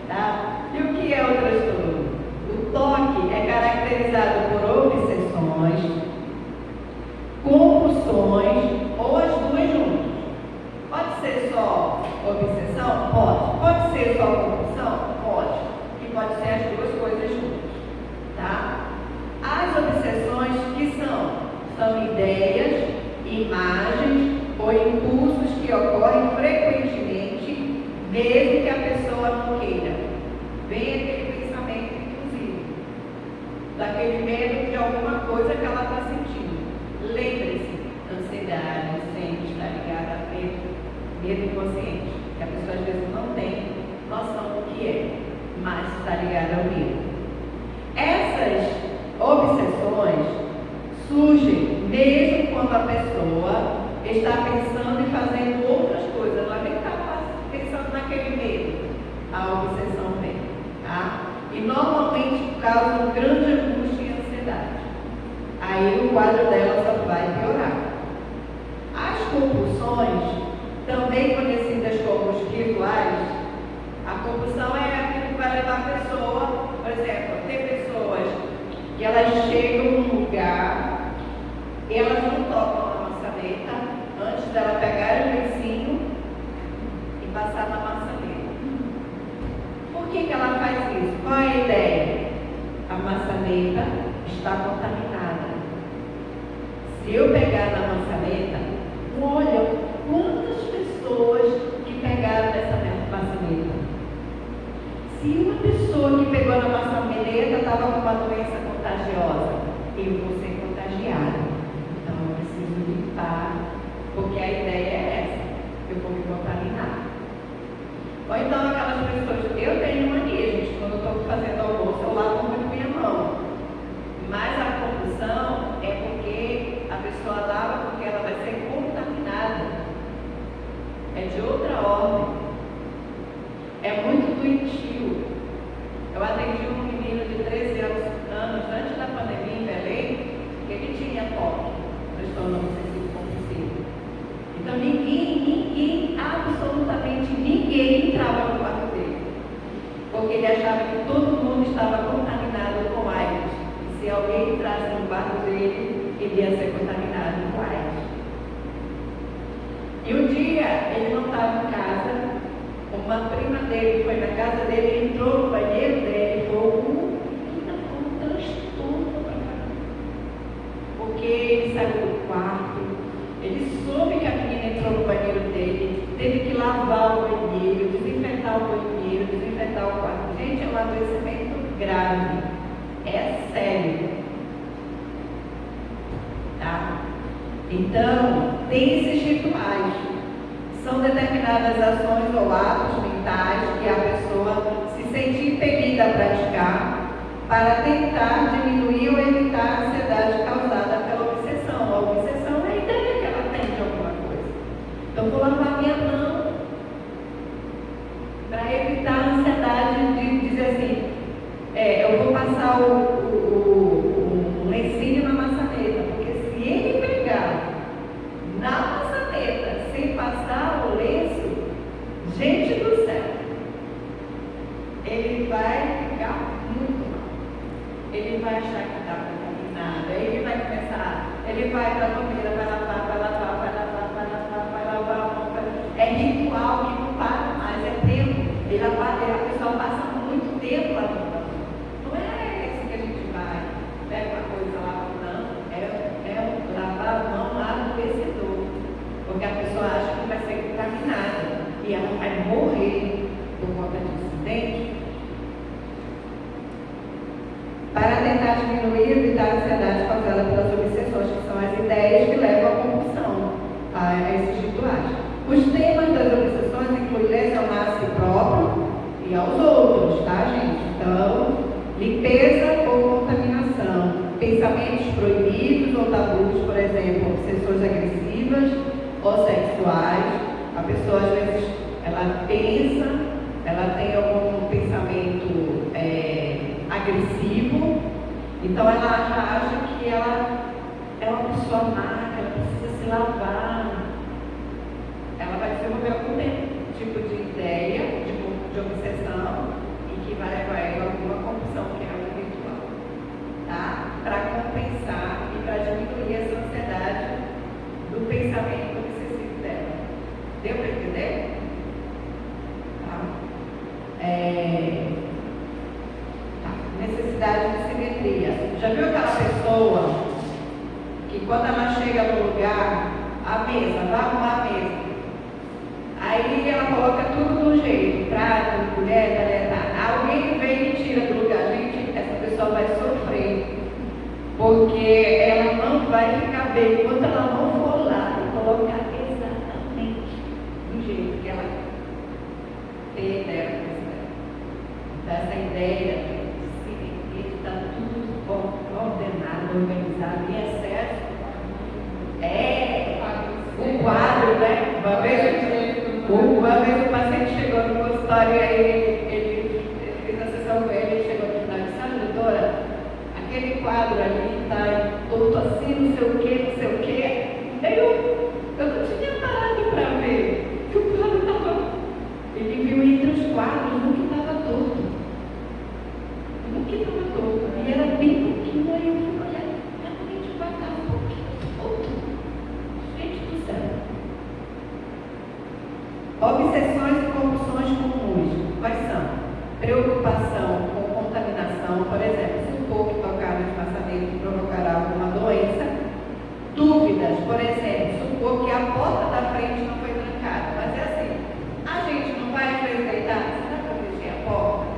[SPEAKER 1] Tá? E o que é o transtorno? O toque é caracterizado por obsessões, compulsões ou as duas juntas. Pode ser só obsessão? Pode. Pode ser só compulsão? Pode. E pode ser as duas coisas juntas. Tá? As obsessões que são ideias, imagens ou impulsos que ocorrem frequentemente, mesmo que a pessoa não queira. Vem aquele pensamento, inclusive, daquele medo de alguma coisa que ela está sentindo. Lembre-se, ansiedade sempre está ligada a medo inconsciente, que a pessoa às vezes não tem noção do que é, mas está ligada ao medo. Essas obsessões surgem mesmo quando a pessoa está pensando e fazendo outras coisas, ela nem está pensando naquele medo, a obsessão vem, tá? E normalmente causa grande angústia e ansiedade. Aí o quadro dela só vai piorar. As compulsões, também conhecidas como os rituais, a compulsão é aquilo que vai levar a pessoa, por exemplo, tem pessoas que elas chegam num lugar e elas não tocam na maçaneta antes dela pegar o lencinho e passar na maçaneta. Por que ela faz isso? Qual é a ideia? A maçaneta está contaminada. Se eu pegar na maçaneta, olha quantas pessoas que pegaram dessa maçaneta. Se uma pessoa que pegou na maçaneta estava com uma doença contagiosa, eu vou ser contagiada. Então eu preciso limpar, porque a ideia é essa, eu vou me contaminar. Ou então aquelas pessoas, eu tenho mania, gente, quando eu estou fazendo almoço, eu lavo muito minha mão. Mas a compulsão é porque a pessoa lava porque ela vai ser contaminada. É de outra ordem. É muito doentio. Eu atendi um menino de 13 anos antes da pandemia em Belém, que ele tinha toque, transtorno obsessivo compulsivo. Então ninguém, absolutamente ninguém entrava no quarto dele, porque ele achava que todo mundo estava contaminado com AIDS. E se alguém entrasse no quarto dele, ele ia ser contaminado com AIDS. E um dia ele não estava em casa. Uma prima dele foi na casa dele, entrou no banheiro dele e falou, menina, foi um transtorno para caramba. Porque ele saiu do quarto, ele soube que a menina entrou no banheiro dele, teve que lavar o banheiro, desinfetar o banheiro, desinfetar o quarto. Gente, é um adoecimento grave, é sério. Tá? Então, tem esses rituais. São determinadas ações ou atos mentais que a pessoa se sente impelida a praticar para tentar diminuir ou evitar a ansiedade causada pela obsessão. A obsessão é a ideia que ela tem de alguma coisa. Então, vou lavar minha mão para evitar a ansiedade de dizer assim, eu vou passar o lencinho na maçaneta, porque se ele pegar na maçaneta sem passar o lenço, gente do céu, ele vai ficar muito mal. Ele vai achar que está contaminado, aí ele vai começar, ele vai para a banheira, vai lavar, tentar diminuir e evitar a ansiedade causada pelas obsessões, que são as ideias que levam à compulsão, a esses rituais. Os temas das obsessões incluem lesionar a si próprio e aos outros, tá, gente? Então, limpeza ou contaminação, pensamentos proibidos ou tabus, por exemplo, obsessões agressivas ou sexuais. A pessoa, às vezes, ela pensa, ela tem algum pensamento agressivo, então ela já acha que ela é uma pessoa má, que ela precisa se lavar. Ela vai desenvolver algum tipo de ideia, de obsessão, e que vai levar ela a alguma compulsão, que é o ritual, tá? Para compensar e para diminuir essa ansiedade do pensamento obsessivo dela. Deu para entender? Necessidade de simetria. Já viu aquela pessoa que quando ela chega no lugar, a mesa, vai arrumar a mesa, aí ela coloca tudo de um jeito, prato, colher, alguém vem e tira do lugar. Gente, essa pessoa vai sofrer, porque ela não vai ficar bem enquanto ela não for lá e colocar exatamente do jeito que ela tem ideia dessa ideia de estar tudo ordenado, organizado, em excesso. O quadro, né? Uma vez o paciente chegou no consultório e aí ele fez a sessão com ele e chegou aqui e disse: "Ah, doutora, aquele quadro ali está todo assim, não sei o quê. Eu não tinha parado para ver que o quadro estava. Ele viu entre os quadros um que estava torto. E era bem pouquinho, aí eu fui olhar, realmente o quadro estava um pouquinho torto. Gente do céu. Obsessões e compulsões comuns. Quais são? Preocupação com contaminação, por exemplo, supor que tocar no espaçamento provocará alguma doença. Dúvidas, por exemplo, supor que a porta da frente não foi trancada. Mas é assim, a gente não vai às vezes deitar, será que eu fechei a porta?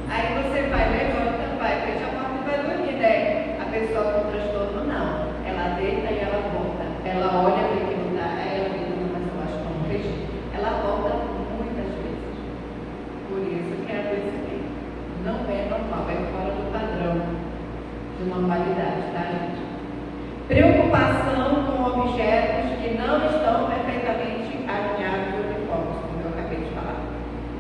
[SPEAKER 1] Aí você vai, levanta, vai, fecha a porta e vai dormir, né? A pessoa com transtorno não. Ela deita e ela volta. Ela olha, vê que não dá, aí ela diz: "Não, mas eu acho que eu não fechei." Ela volta muitas vezes. Por isso que é adoecimento. Não é normal, é fora do padrão de normalidade, tá, gente? Preocupação com objetos que não estão perfeitamente alinhados e uniformes, como eu acabei de falar.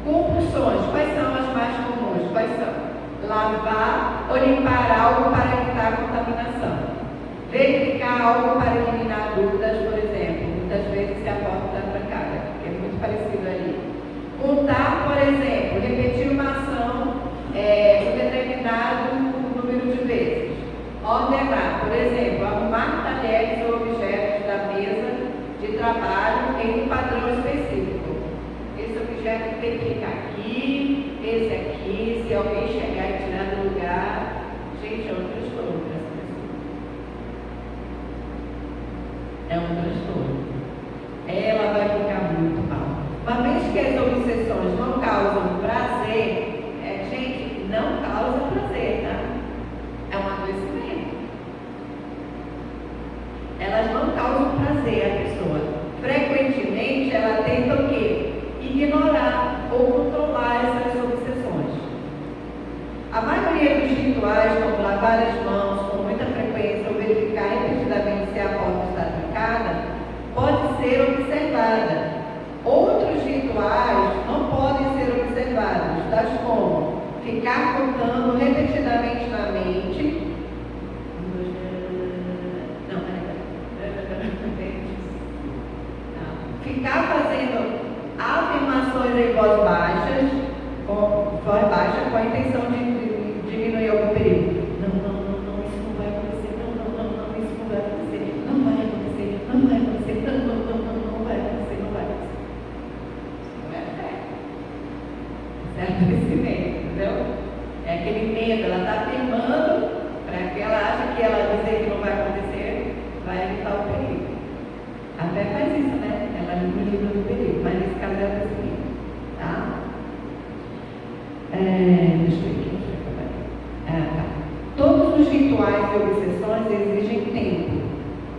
[SPEAKER 1] Compulsões, quais são as mais comuns? Quais são? Lavar ou limpar algo para evitar a contaminação. Verificar algo para eliminar dúvidas, por exemplo. Muitas vezes se a porta está trancada, que é muito parecido ali. Contar, por exemplo, repetir uma ação um determinado número de vezes. Ordenar, por exemplo, arrumar talheres ou objetos da mesa de trabalho em um padrão específico. Esse objeto tem que ficar aqui, esse aqui, se alguém chegar e tirar do lugar. Gente, é um transtorno para essa pessoa. É um transtorno. Ela vai ficar muito mal. Uma vez que as obsessões não causam prazer, gente, não causa prazer, tá? É um adoecimento. Elas não causam prazer à pessoa. Frequentemente, ela tenta o quê? Ignorar ou controlar essas obsessões. A maioria dos rituais, como lavar as mãos com muita frequência ou verificar repetidamente se a porta está trancada, pode ser observada. Outros rituais não podem ser observados, tais como ficar contando repetidamente na mente. Ficar fazendo afirmações em voz baixa com a intenção de diminuir algum perigo. Não, isso não vai acontecer. Não, isso não vai acontecer. Não vai acontecer. Não vai acontecer. Não vai acontecer. Não vai acontecer. Isso não é fé. Isso é adoecimento, entendeu? É aquele os rituais e obsessões exigem tempo.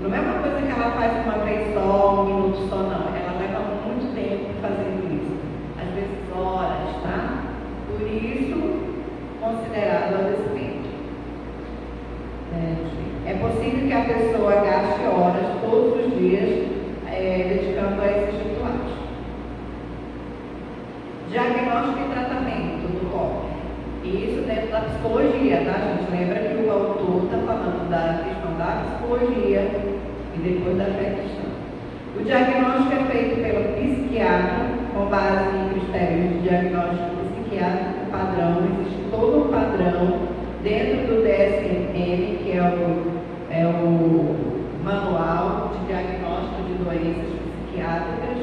[SPEAKER 1] Não é uma coisa que ela faz uma vez só, um minuto só, não. Ela leva muito tempo fazendo isso. Às vezes horas, tá? Por isso, considerado adoecimento. É possível que a pessoa gaste horas todos os dias dedicando a esses rituais. Diagnóstico e tratamento do COP. Isso dentro da psicologia, tá, gente? Lembra que o autor está falando da questão da psicologia e depois da fé cristã. O diagnóstico é feito pelo psiquiatra com base em critérios de diagnóstico psiquiátrico padrão. Existe todo um padrão dentro do DSM, que é o Manual de Diagnóstico de Doenças Psiquiátricas.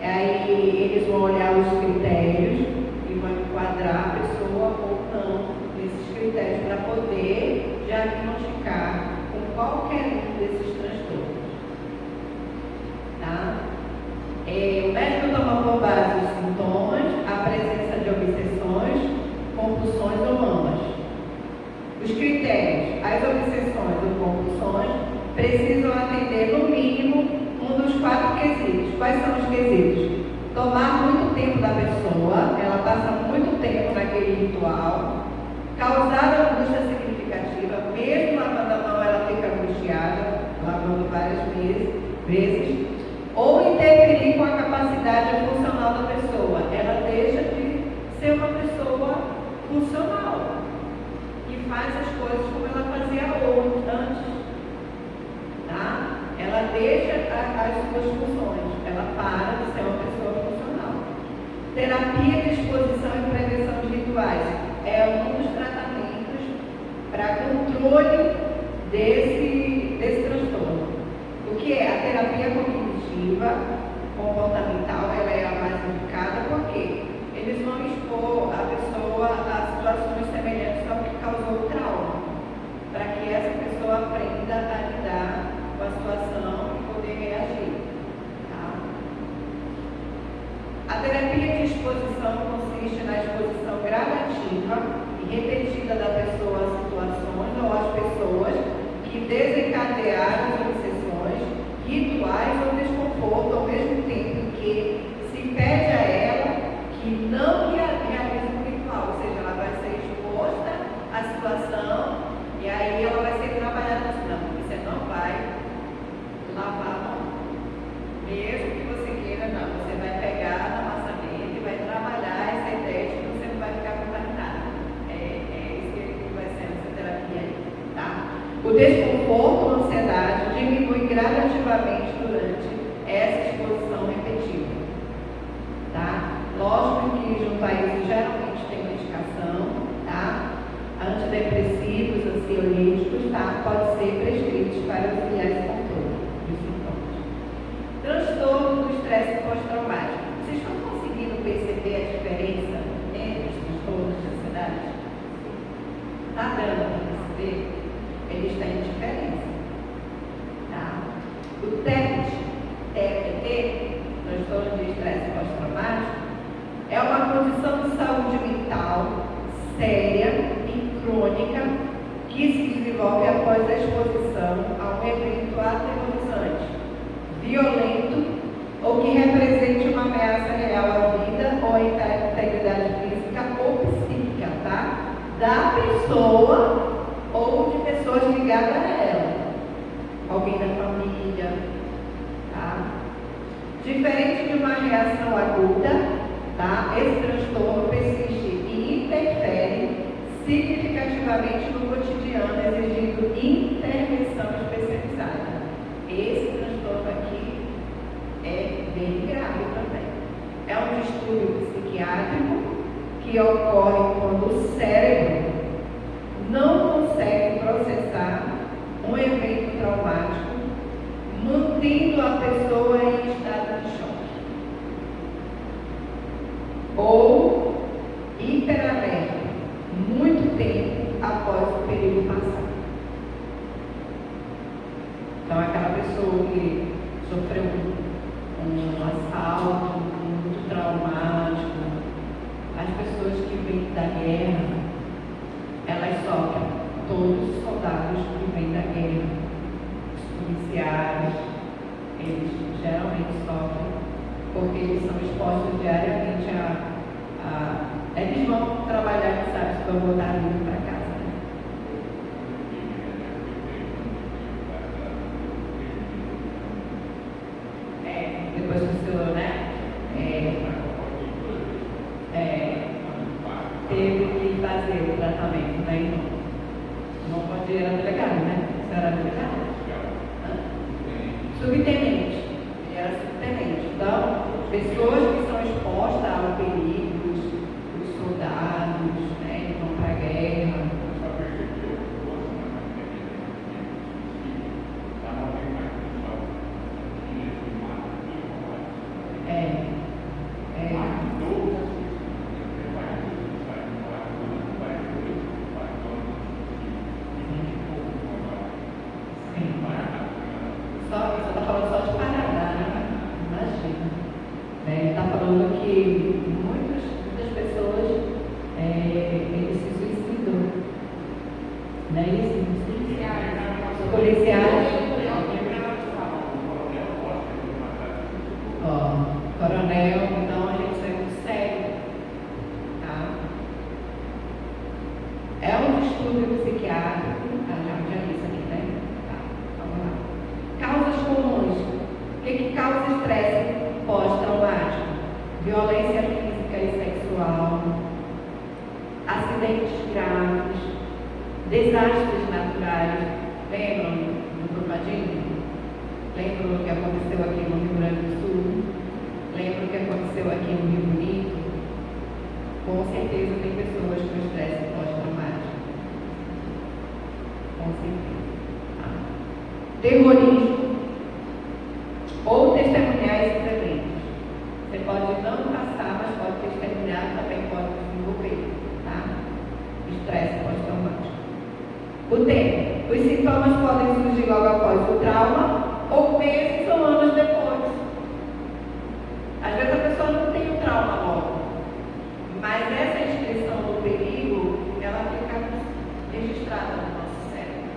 [SPEAKER 1] Aí eles vão olhar os critérios e vão enquadrar a pessoa ou não nesses critérios para poder diagnosticar com qualquer um desses transtornos. Tá? O médico toma por base os sintomas, a presença de obsessões, compulsões ou ambas. Os critérios, as obsessões ou compulsões precisam atender no mínimo um dos 4 quesitos. Quais são os quesitos? Tomar muito tempo da pessoa, ela passa muito tempo naquele ritual, causar angústia significativa, mesmo lavando a mão ela fica angustiada, lavando várias vezes, ou interferir com a capacidade funcional da pessoa. Ela deixa de ser uma pessoa funcional, que faz as coisas como ela fazia antes. Tá? Ela deixa as suas funções, ela para de ser uma pessoa funcional. Terapia de exposição e prevenção de rituais é um dos tratamentos para controle desse transtorno. O que é? A terapia cognitiva, comportamental, ela é a mais indicada porque eles vão expor a pessoa a situações semelhantes ao que causou o trauma, para que essa pessoa aprenda a lidar com a situação e poder reagir. Tá? A terapia de exposição consiste na exposição gradativa e repetida da pessoa às situações ou às pessoas que desencadearam as obsessões, rituais ou desconforto ao mesmo tempo que se pede a ela que não realize o ritual, ou seja, ela vai ser exposta à situação e aí ela vai ser trabalhada. Não, você não vai lavar a mão. Mesmo que você queira, não. Você vai pegar na maçaneta e vai trabalhar essa ideia de que você não vai ficar contaminado. É isso que vai ser essa terapia aí, tá? O desconforto, a ansiedade diminui gradativamente durante essa exposição repetida, tá? Lógico que junto a isso geralmente tem medicação, tá? Antidepressivos, ansiolíticos, tá? Pode ser prescritos para auxiliar esse controle dos sintomas. Transtorno do estresse pós-traumático. Vocês estão conseguindo perceber a diferença entre os transtornos de ansiedade? Está dando para perceber? Eles têm diferença. Tá? O TEPT, transtorno de estresse pós-traumático, é uma condição de saúde mental séria e crônica que se desenvolve após a exposição a um evento aterrorizante, violento ou que represente uma ameaça real à vida ou à integridade física ou psíquica, tá? Da pessoa ou de pessoas ligadas a ela, alguém da família, tá? Diferente de uma reação aguda, tá? Esse transtorno persiste e interfere significativamente no cotidiano, exigindo intervenção especializada. Esse transtorno aqui é bem grave também. É um distúrbio psiquiátrico que ocorre quando o cérebro não consegue processar um evento traumático, mantendo a pessoa em estado de choque ou hiperalerta muito tempo após o período passado. Então, aquela pessoa que sofreu um assalto muito traumático, as pessoas que vêm da guerra, elas sofrem todos os soldados que vêm da guerra, os policiais, eles geralmente sofrem porque eles são expostos diariamente eles vão trabalhar, sabe, se vão voltar vivo para casa. Depois do seu, né? Teve que fazer o tratamento, né? Não pode ir, era delegado, né? Você era delegado? Subtenente. Ele era subtenente. Então, pessoas que são expostas ao perigo, os soldados, né? Que vão para a guerra. Você está falando só de Paraná, né? Imagina. Ele está falando que muitas pessoas eles se suicidam. Né? Os policiais. Coronel, então a gente sai muito sério. Tá? É um distúrbio psiquiátrico. Já disse aqui, né? Tá, vamos lá. Causas comuns. O que causa estresse pós-traumático? Violência física e sexual, acidentes graves, desastres naturais. Lembram do Brumadinho? Lembram do que aconteceu aqui no Rio Grande do Sul? Lembram o que aconteceu aqui no Rio Bonito? Com certeza tem pessoas com estresse pós-traumático. Com certeza. Terrorismo ou testemunhar esses eventos. Você pode não passar, mas pode testemunhar, também pode desenvolver, tá? Estresse pós-traumático. O tempo. Os sintomas podem surgir logo após o trauma ou meses ou anos depois. Às vezes a pessoa não tem o trauma logo, mas essa inscrição do perigo, ela fica registrada no nosso cérebro.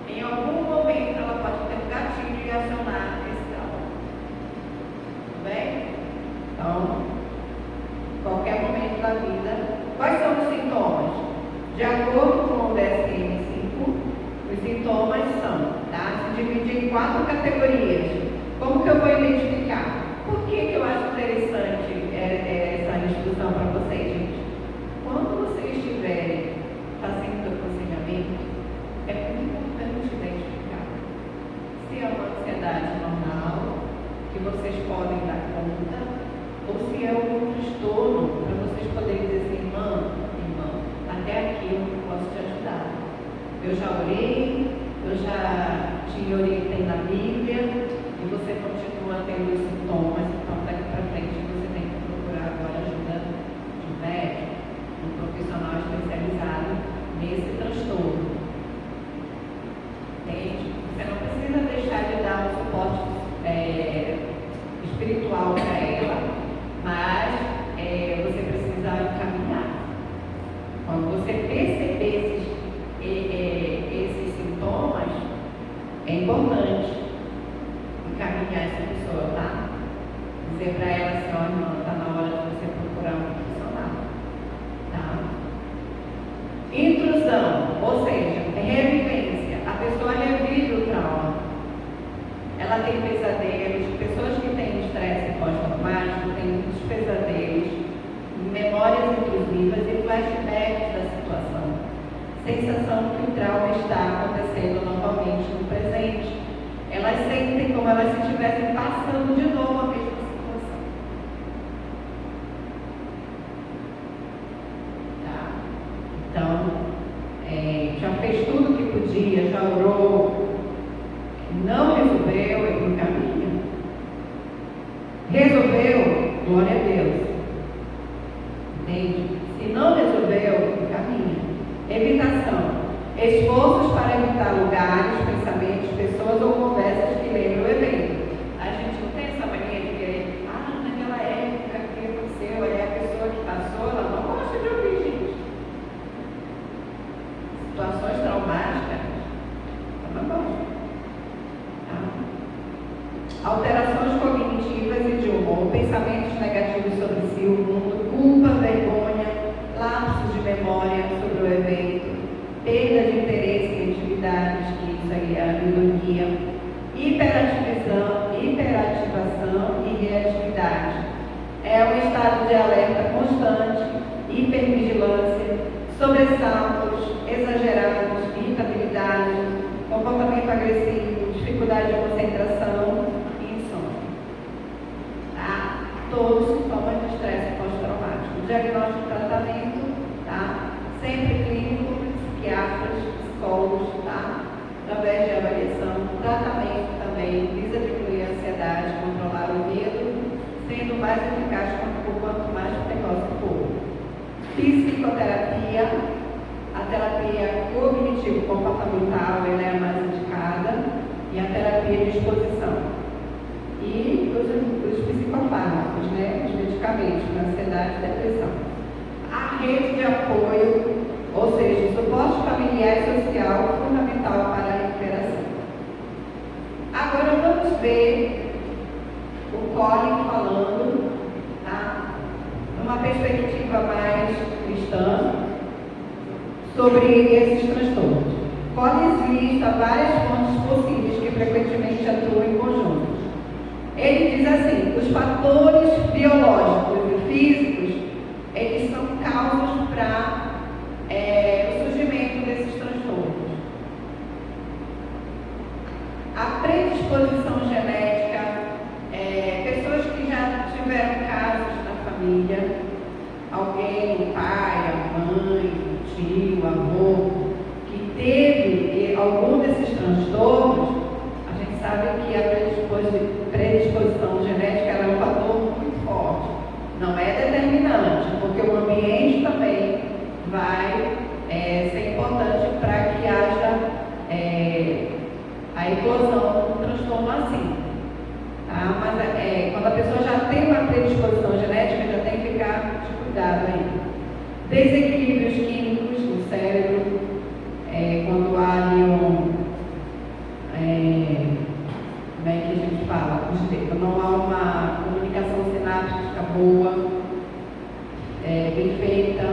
[SPEAKER 1] Em algum momento ela pode ter um gatilho e acionar esse trauma. Tudo bem? Então, qualquer momento da vida. Quais são os sintomas? De acordo com o DSM-5, os sintomas são, tá? Se divide em 4 categorias. Como que eu vou identificar? Por que eu acho interessante essa instrução para vocês, gente? Quando vocês estiverem fazendo o aconselhamento, é muito importante identificar se é uma ansiedade normal, que vocês podem dar conta, ou se é algum transtorno, para vocês poderem dizer assim, irmão, até aqui eu não posso te ajudar. Eu já orei, eu já te orientei na Bíblia, e você continua tendo os sintomas, então daqui para frente você tem que procurar agora ajuda de um médico, um profissional especializado nesse transtorno. Entende? Você não precisa deixar de dar um suporte espiritual para ela, mas você precisa encaminhar. Quando você perceber esses sintomas, é importante encaminhar essa pessoa, tá? Dizer para ela assim, ó, irmã, está na hora de você procurar um profissional, tá? Intrusão, ou seja, revivência. A pessoa revive o trauma. Ela tem pesadelos. Pessoas que têm estresse pós-traumático têm muitos pesadelos, memórias intrusivas e flashbacks da situação. Sensação que o trauma está acontecendo novamente no presente. Elas sentem como elas se estivessem passando de novo a mesma situação. Tá? Então, já fez tudo o que podia, já orou, não resolveu, ele encaminha. Resolveu, glória a Deus. Entende? Se não resolveu, encaminha. Evitação. Esforços para evitar lugares, pensamentos, pessoas ou conversas que lembram o evento. A gente não tem essa mania de querer, naquela época que aconteceu, aí a pessoa que passou, ela não gosta de ouvir, gente. Situações traumáticas alterações cognitivas e de humor, pensamentos negativos sobre si, o mundo, culpa, vergonha, lapsos de memória sobre o evento, perda de interesse em atividades, que isso aí é a biologia, hiperativação e reatividade. É um estado de alerta constante, hipervigilância, sobressaltos exagerados, irritabilidade, comportamento agressivo, dificuldade de concentração e insônia. Tá? Todos sintomas de estresse pós-traumático. Diagnóstico e tratamento, tá? Sempre clínico, psiquiatras, psicólogos, tá? Através de avaliação, tratamento também, visa diminuir a ansiedade, controlar o medo, sendo mais eficaz quanto mais precoce for. Psicoterapia, a terapia cognitivo-comportamental, ela é a mais indicada, e a terapia de exposição. E os psicofármacos, né? Os medicamentos para ansiedade e depressão. A rede de apoio, ou seja, o suporte familiar e social, fundamental para a recuperação. Agora vamos ver o Colin falando, tá? Numa perspectiva mais cristã, sobre esses transtornos. Collins lista várias fontes possíveis que frequentemente atuam em conjunto. Ele diz assim: os fatores biológicos e físicos, eles são causas para o surgimento desses transtornos. A predisposição genética, pessoas que já tiveram casos na família, alguém, o pai, a mãe, o tio, o avô, que teve algum desses transtornos, a gente sabe que a predisposição genética é um fator muito forte. Não é determinante, porque o ambiente também vai ser importante para que haja a eclosão do transtorno assim. Tá? Mas quando a pessoa já tem uma predisposição genética, já tem que ficar de cuidado aí. Desequilíbrios químicos no cérebro, quando há ali como é que a gente fala? Quando não há uma comunicação sináptica boa, bem feita,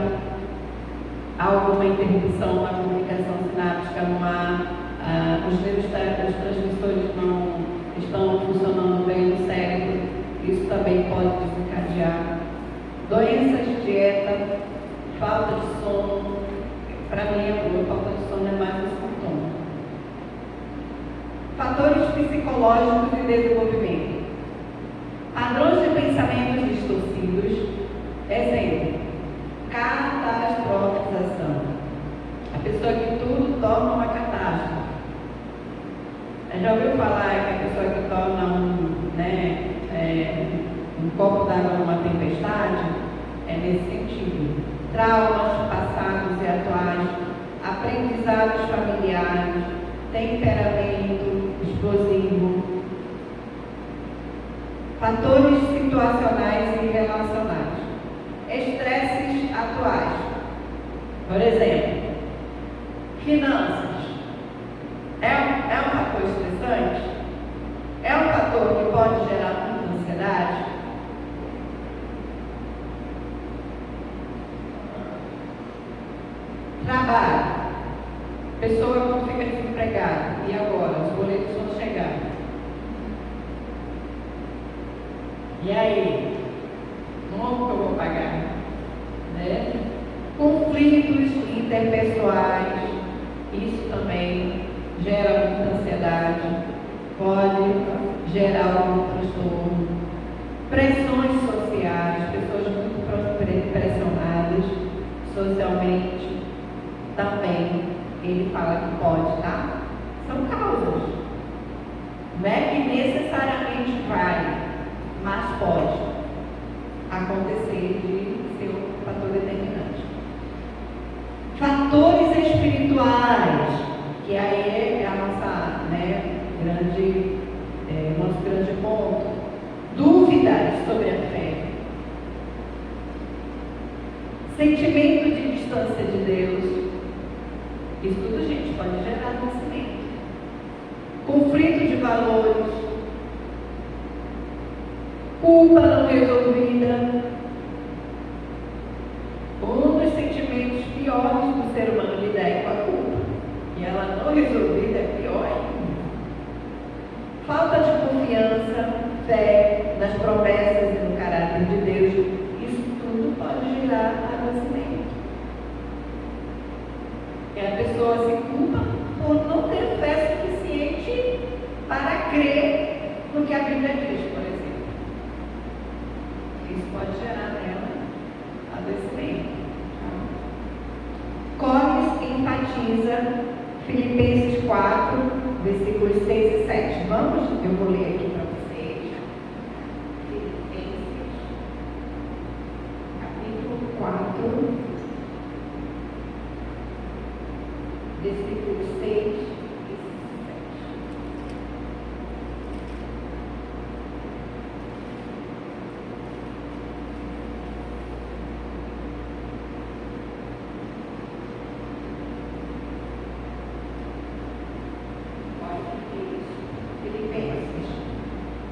[SPEAKER 1] há alguma interrupção na comunicação sináptica, os neurotransmissores não estão funcionando bem no cérebro, isso também pode desencadear doenças de dieta, falta de sono. Para mim, a falta de sono é mais um sintoma. Fatores psicológicos e desenvolvimento. Padrões de pensamentos distorcidos. Exemplo: catastrofização. A pessoa que tudo torna uma catástrofe. Já ouviu falar que a pessoa que torna um copo d'água numa tempestade? É nesse sentido. Traumas passados e atuais, aprendizados familiares, temperamento explosivo, fatores situacionais e relacionais, estresses atuais. Por exemplo, finanças. É um fator estressante? É um fator que pode gerar muita ansiedade? Trabalho. Pessoa quando fica desempregada. E agora? Os boletos vão chegar. E aí? Como que eu vou pagar? Né? Conflitos interpessoais. Isso também gera muita ansiedade. Pode gerar algum transtorno. Pressões sociais. Pessoas muito pressionadas socialmente. Também ele fala que pode, tá? São causas. Não é que necessariamente vai, mas pode acontecer de ser um fator determinante. Fatores espirituais, que aí é a nossa, nosso grande ponto. Dúvidas sobre a fé. Sentimento de distância de Deus. Isso tudo, gente, pode gerar nascimento. Conflito de valores, culpa não resolvida. Um dos sentimentos piores do ser humano lidar é com a culpa. E ela não resolvida é pior ainda. Falta de confiança, fé nas promessas e no caráter de Deus. Isso tudo pode gerar adoecimento. E a pessoa se culpa por não ter fé suficiente para crer no que a Bíblia diz, por exemplo. Isso pode gerar nela adoecimento. Córis enfatiza Filipenses 4, versículos 6 e 7. Vamos? Eu vou ler aqui para vocês. Filipenses, capítulo 4, versículos 6 e 7.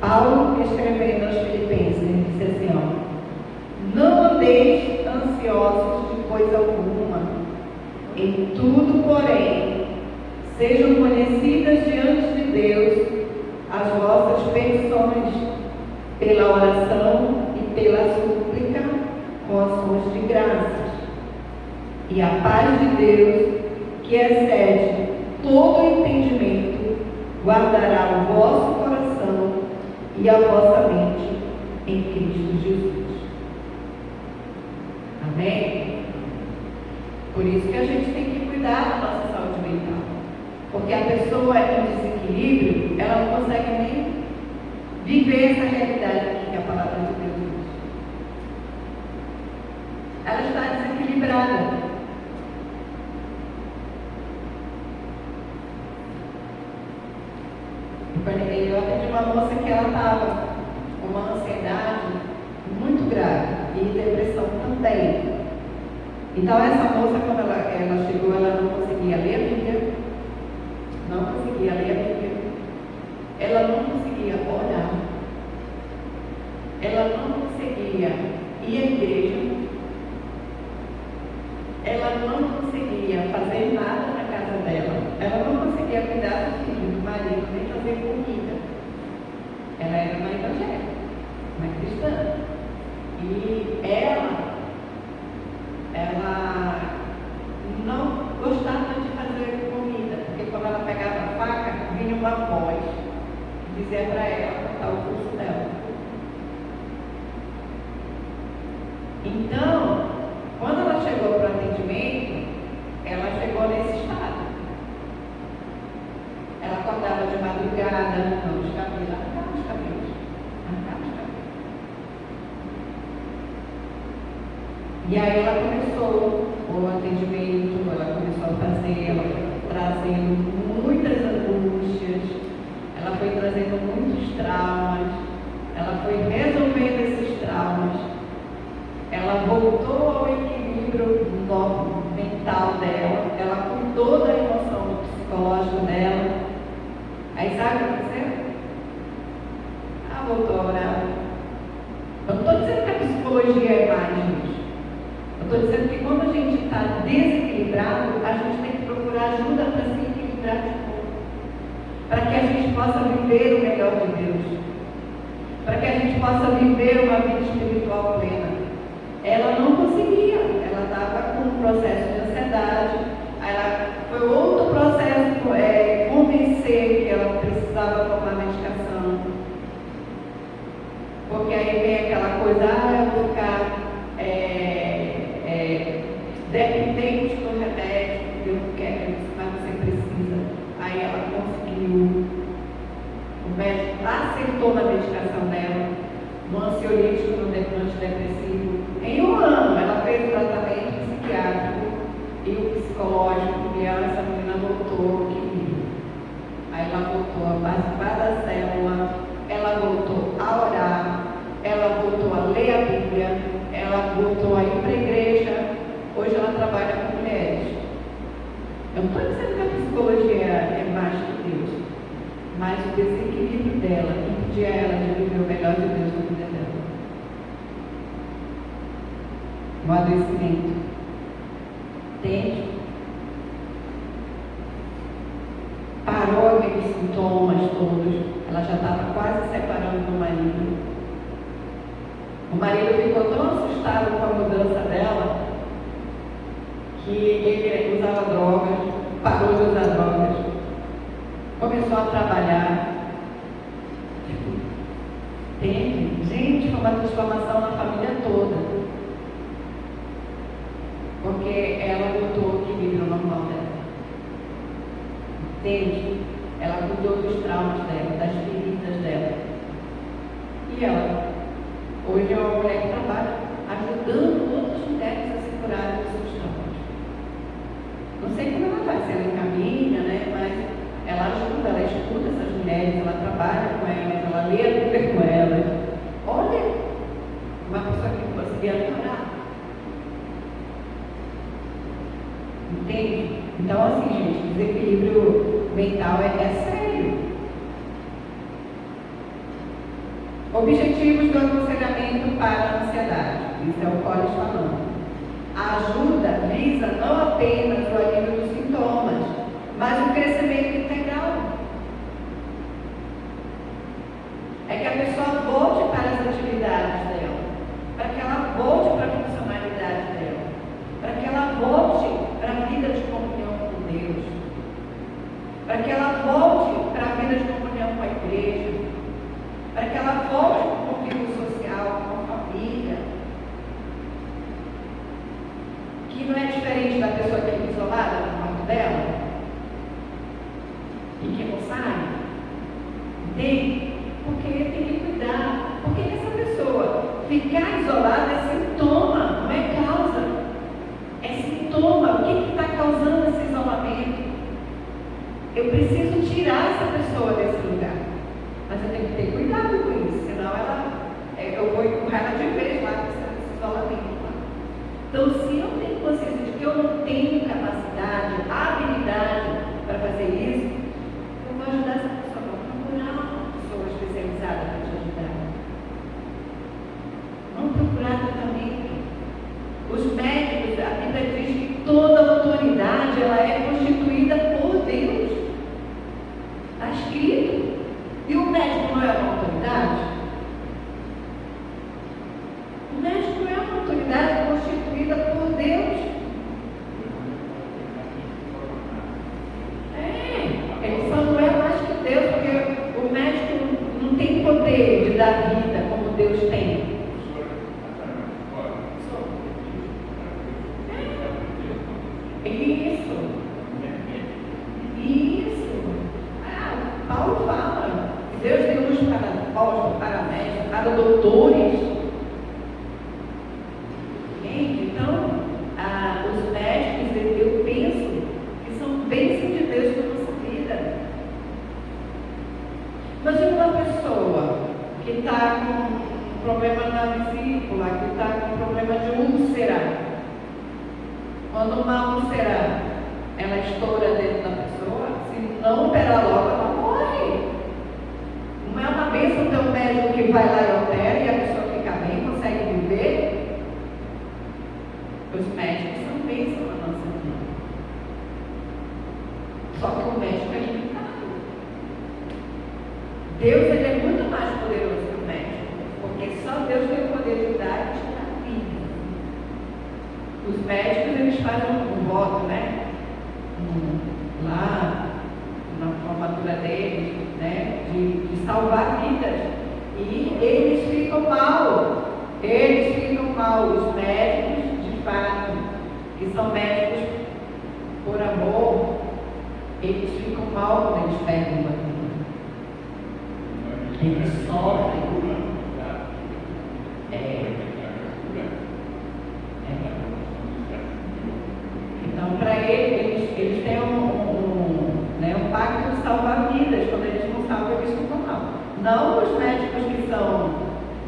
[SPEAKER 1] Paulo, escrevendo aos Filipenses, ele disse assim, ó: não andeis ansiosos de coisa alguma, em tudo, porém, sejam conhecidas diante de Deus as vossas petições, pela oração e pela súplica, com ações de graças. E a paz de Deus, que excede todo entendimento, guardará o vosso coração e a vossa mente em Cristo Jesus. Amém? Por isso que a gente tem que cuidar da nossa saúde mental. Porque a pessoa em desequilíbrio, ela não consegue nem viver essa realidade aqui que a palavra de Deus diz. Ela está desequilibrada. Eu atendi uma moça que ela estava com uma ansiedade muito grave e depressão também. Então essa moça, quando ela chegou, ela não conseguia ler a Bíblia, não conseguia ler a Bíblia, ela não conseguia orar, ela não conseguia ir à igreja, ela não conseguia fazer nada na casa dela, ela não conseguia cuidar do filho, do marido, nem fazer comida. Ela era uma evangélica, uma cristã. E ela não gostava de fazer comida, porque quando ela pegava a faca, vinha uma voz que dizia para ela cortar o pulso dela. Então, quando ela chegou para o atendimento, ela chegou nesse estado. Ela acordava de madrugada, arrancando os cabelos. E aí ela começou o atendimento, ela começou a fazer, ela foi trazendo muitas angústias, ela foi trazendo muitos traumas, ela foi resolvendo esses traumas, ela voltou ao equilíbrio mental dela, ela cuidou da emoção do psicológico dela. Aí sabe o que aconteceu? Ela voltou a orar. Eu não estou dizendo que a psicologia é mais isso. Eu estou dizendo que quando a gente está desequilibrado, a gente tem que procurar ajuda para se equilibrar de novo. Para que a gente possa viver o melhor de Deus. Para que a gente possa viver uma vida espiritual plena. Ela não conseguia. Ela estava com um processo de ansiedade. Foi outro processo, convencer que ela precisava tomar medicação. Porque aí vem aquela coisa, eu vou ficar dependente do remédio, porque eu não quero isso, mas você precisa. Aí ela conseguiu. O médico acertou na medicação dela, no ansiolítico, no antidepressivo. Em um ano, ela fez o tratamento psiquiátrico e o psicológico, e essa menina voltou que aí ela voltou a participar da célula, ela voltou a orar, ela voltou a ler a Bíblia, ela voltou a ir para a igreja. Hoje ela trabalha com mulheres. Eu não estou dizendo que a psicologia é mais que Deus, mas o desequilíbrio dela impedia ela de viver o melhor de Deus na vida dela. O adoecimento. Entende? Parou aqueles sintomas todos. Ela já estava quase separando do marido. O marido ficou tão assustado com a mudança dela que ele usava drogas, parou de usar drogas, começou a trabalhar. Entende? Gente, foi uma transformação na família toda. Porque ela voltou ao equilíbrio normal dela. Entende? Ela cuidou dos traumas dela, das feridas dela. E ela, hoje é uma mulher que trabalha ajudando outras mulheres a se curarem dos seus traumas. Não sei como ela faz, se ela encaminha, né? Mas ela ajuda, ela estuda essas mulheres, ela trabalha com elas, ela lê a Bíblia com elas. Olha, uma pessoa que conseguia parar. Entende? Então, assim, gente, desequilíbrio mental é sério. Objetivos do aconselhamento para a ansiedade. Isso é o Collins falando. A ajuda visa não apenas o alívio dos sintomas, mas o crescimento integral. É que a pessoa volte para as atividades dela, para que ela volte para a funcionalidade dela, para que ela volte para a vida de comunhão com Deus, para que ela volte para a vida de comunhão com a igreja, para que ela volte para o convívio social, com a família, que não é diferente da pessoa que fica isolada no quarto dela e que não sai. Entende? Porque tem que cuidar, porque essa pessoa ficar isolada é sintoma, não é causa. É sintoma. O que está causando esse isolamento? Eu preciso tirar essa pessoa desse lugar. Mas eu tenho que ter cuidado com isso, senão eu vou empurrar ela de vez lá com esse isolamento lá. Então, se eu tenho consciência de que eu não tenho capacidade, habilidade para fazer isso, eu vou ajudar essa pessoa a procurar uma pessoa especializada para te ajudar. Vamos procurar tratamento. Os médicos, a Bíblia diz que toda autoridade ela é constituída por Deus. Está escrito. E o médico não é uma autoridade? O médico é uma autoridade constituída por Deus. Ele só não é mais que Deus, porque o médico não tem poder de dar vida como Deus tem. Paulo fala que Deus deu luz para apóstolos, para médicos, para doutores. Entende? Então, os médicos, eu penso que são bênçãos de Deus na nossa vida. Imagina uma pessoa que está com problema na vesícula, que está com problema de úlcera. Quando uma úlcera ela estoura dentro da pessoa, se não operar logo, ela morre. Não é uma bênção ter um médico que vai lá e opera e a pessoa fica bem, consegue viver. Os médicos são bênçãos na nossa vida. Só que o médico é limitado. Deus ele é muito mais poderoso que o médico, porque só Deus tem o poder de dar e tirar a vida. Os médicos eles fazem um voto, né? Lá na formatura deles, né? De salvar vidas. E eles ficam mal. Eles ficam mal. Os médicos, de fato, que são médicos por amor, eles ficam mal quando eles perdem uma vida. Eles sofrem. Então, para eles têm um pacto de salvar vidas. Quando eles não salvam, eles ficam mal. Não os médicos que são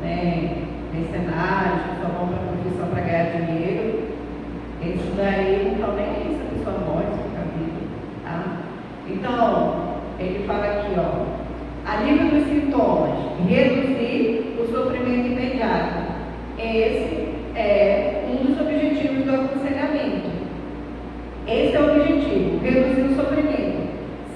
[SPEAKER 1] mercenários, que só vão para a profissão para ganhar dinheiro. Esses daí não estão nem aí se a pessoa morre, se fica viva. Tá? Então, ele fala aqui, ó. alívio dos sintomas, reduzir o sofrimento imediato. Esse é um dos objetivos do aconselhamento. Esse é o objetivo, reduzir o sofrimento.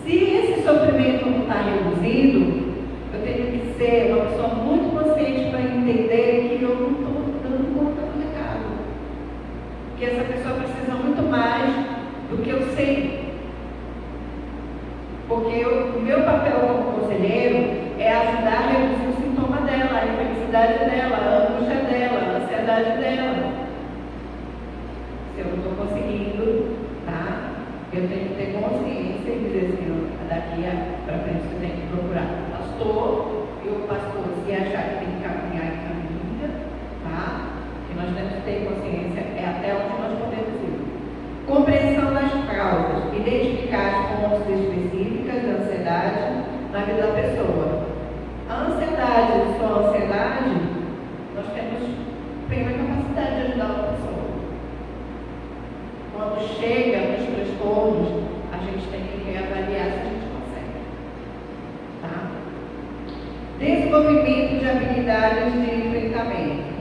[SPEAKER 1] Se esse sofrimento não está reduzido, eu tenho que ser uma pessoa muito consciente para entender que eu não estou dando conta do recado. Que essa pessoa precisa muito mais do que eu sei. Porque o meu papel como conselheiro é ajudar a reduzir o sintoma dela, a infelicidade dela, a angústia dela, a ansiedade dela. Se eu não estou conseguindo, tá? Eu tenho que ter consciência e dizer assim, daqui para frente você tem que procurar o pastor, e o pastor, se achar que tem que caminhar, caminha, tá? Que nós temos que ter consciência, é até onde nós podemos ir. Compreensão das causas, identificar as fontes específicas da ansiedade na vida da pessoa. A ansiedade, só a ansiedade, nós temos plena capacidade de ajudar uma pessoa. Quando chega nos transtornos, a gente tem que reavaliar se a gente consegue. Tá? Desenvolvimento de habilidades de enfrentamento,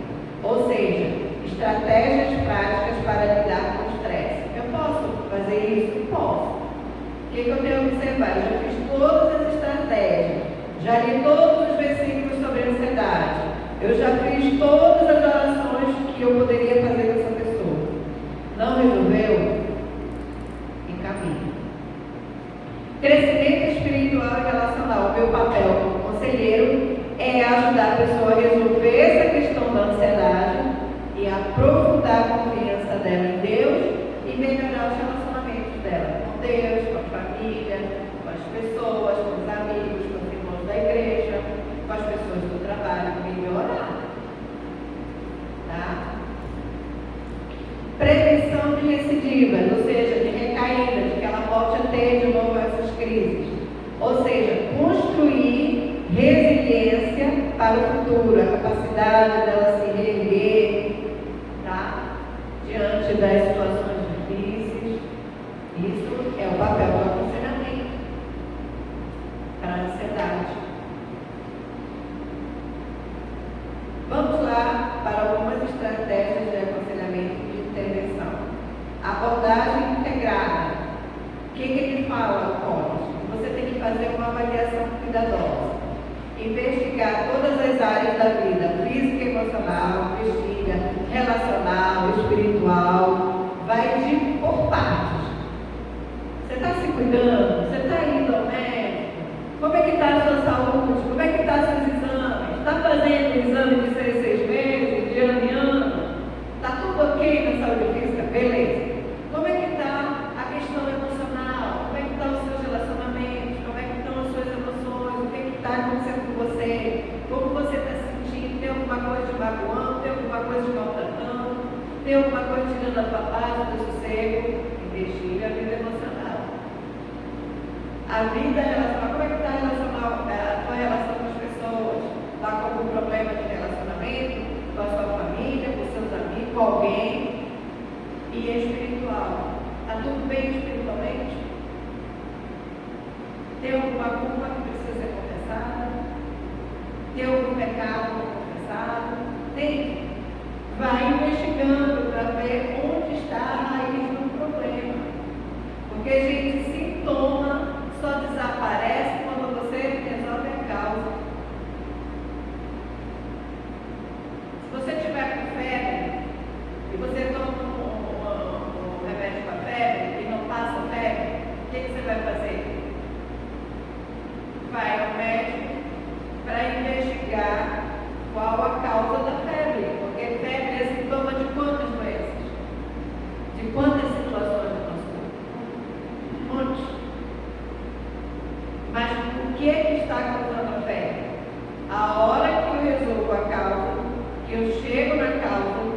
[SPEAKER 1] ou seja, estratégias práticas para lidar com o estresse. Eu posso fazer isso? Posso. O que eu tenho que observar? Eu já fiz todas as estratégias, já li todos os versículos sobre a ansiedade, eu já fiz todas as orações que eu poderia fazer com essa pessoa. Não resolveu? Encaminhe. Crescimento espiritual e relacional. O meu papel como conselheiro é ajudar a pessoa a resolver essa questão da ansiedade e aprofundar a confiança dela em Deus e melhorar os relacionamentos dela com Deus, com a família, com as pessoas, com os amigos, com os irmãos da igreja, com as pessoas do trabalho. Melhorar. Tá? Prevenção de recidivas, ou seja, de recaídas, de que ela volte a ter de novo essas crises. Ou seja, construir resiliência para o futuro, a capacidade dela se reerguer, tá? Diante das situações difíceis. Isso é o papel do aconselhamento para a ansiedade. Vamos lá para algumas estratégias de aconselhamento e de intervenção. Abordagem integrada. O que ele fala, Collins? Você tem que fazer uma avaliação cuidadosa. Investigar todas as áreas da vida, física, emocional, vestível, relacional, espiritual. Vai por partes. Você está se cuidando? Você está indo ao médico? Como é que está a sua saúde? Como é que está seus exames? Está fazendo o exame de 6 meses, de ano em ano? Está tudo ok na saúde física? Beleza. Como é que está a questão emocional? Como é que estão os seus relacionamentos? Como é que estão as suas emoções? O que está acontecendo com você? Como você está se sentindo? Tem alguma coisa te magoando? Tem alguma coisa te maltratando? Tem alguma coisa tirando a tua paz, o teu sossego? Investiga a vida emocional. A vida relacional, como é que está a tua relação com as pessoas? Está com algum problema de relacionamento? Com a sua família, com seus amigos, com alguém? E espiritual. Está tudo bem espiritualmente? Tem alguma culpa que precisa ser confessada? Tem algum pecado confessado? Tem. Vai investigando para ver onde está a raiz do problema. Porque, gente, sintoma só desaparece quando você resolve a causa. Se você tiver com febre e você toma um remédio para febre e não passa febre, o que você vai fazer? Vai ao médico para investigar qual a causa da febre, porque febre é sintoma de quantas doenças? De quantas situações do nosso corpo? Um monte. Mas o que é que está causando a febre? A hora que eu resolvo a causa, que eu chego na causa,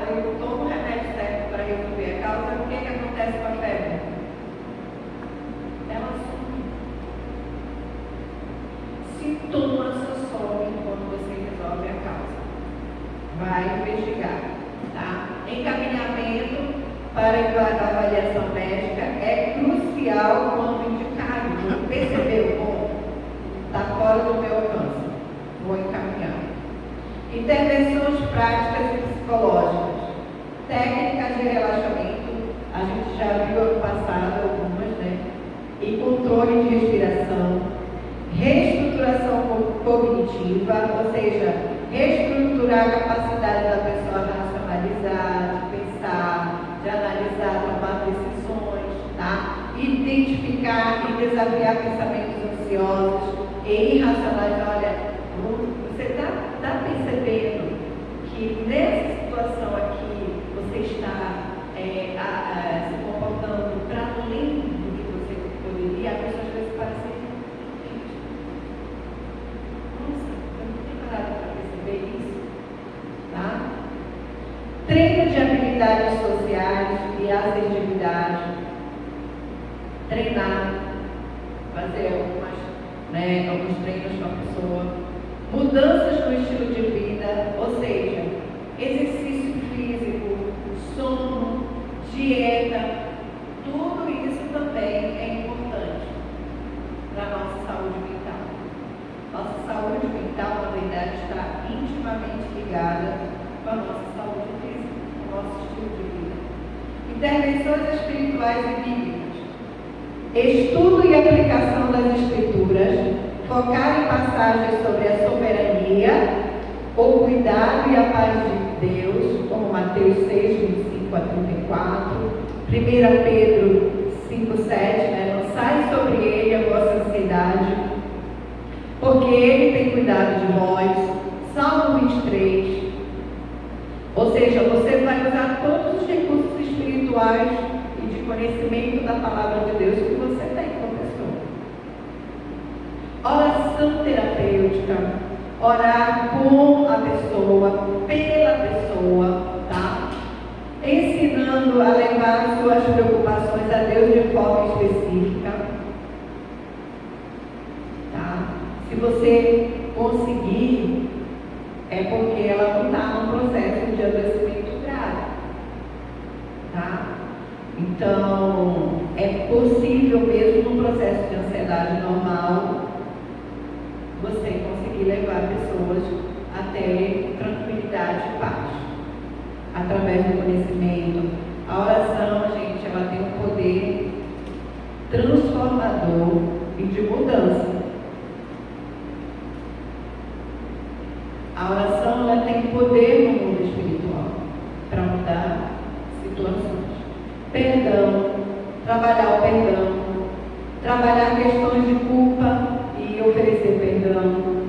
[SPEAKER 1] eu tomo o remédio certo para resolver a causa, o que é que acontece com a febre? Ela some. Sintomas só somem quando você resolve a causa. Vai investigar, tá? Encaminhamento para a avaliação médica é crucial quando indicado. Percebeu como? intervenções práticas e psicológicas, técnicas de relaxamento, a gente já viu ano passado algumas, né? E controle de respiração, reestruturação cognitiva, ou seja, reestruturar a capacidade da pessoa racionalizar, de pensar, de analisar, tomar decisões, tá? Identificar e desafiar pensamentos ansiosos e irracionais. Olha, você está percebendo que nessa situação aqui você está se comportando para além do que você poderia? A pessoa às vezes parece, nossa, eu não tenho parado para perceber isso, tá? Treino de habilidades sociais e assertividade, treinar, fazer alguns treinos com a pessoa. Mudanças no estilo de vida, ou seja, exercício físico, sono, dieta, tudo isso também é importante para a nossa saúde mental. Nossa saúde mental, na verdade, está intimamente ligada com a nossa saúde física, com o nosso estilo de vida. Intervenções espirituais e bíblicas. Estudo e aplicação das escrituras, focar em passagens sobre a soberania, o cuidado e a paz de Deus, como Mateus 6, 25 a 34, 1 Pedro 5, 7, lançai sobre ele a vossa ansiedade, porque ele tem cuidado de vós, Salmo 23, ou seja, você vai usar todos os recursos espirituais e de conhecimento da palavra de Deus que você tem como pessoa. Oração terapêutica, orar com a pessoa, pela pessoa, tá? Ensinando a levar suas preocupações a Deus de forma específica, tá? Se você conseguir, é porque ela não está num processo de adoecimento grave, tá? Então, é possível mesmo num processo de ansiedade normal, você conseguir levar pessoas até tranquilidade e paz, através do conhecimento. A oração, gente, ela tem um poder transformador e de mudança. A oração, ela tem poder no mundo espiritual para mudar situações. Perdão, trabalhar o perdão, trabalhar questões de culpa e oferecer perdão,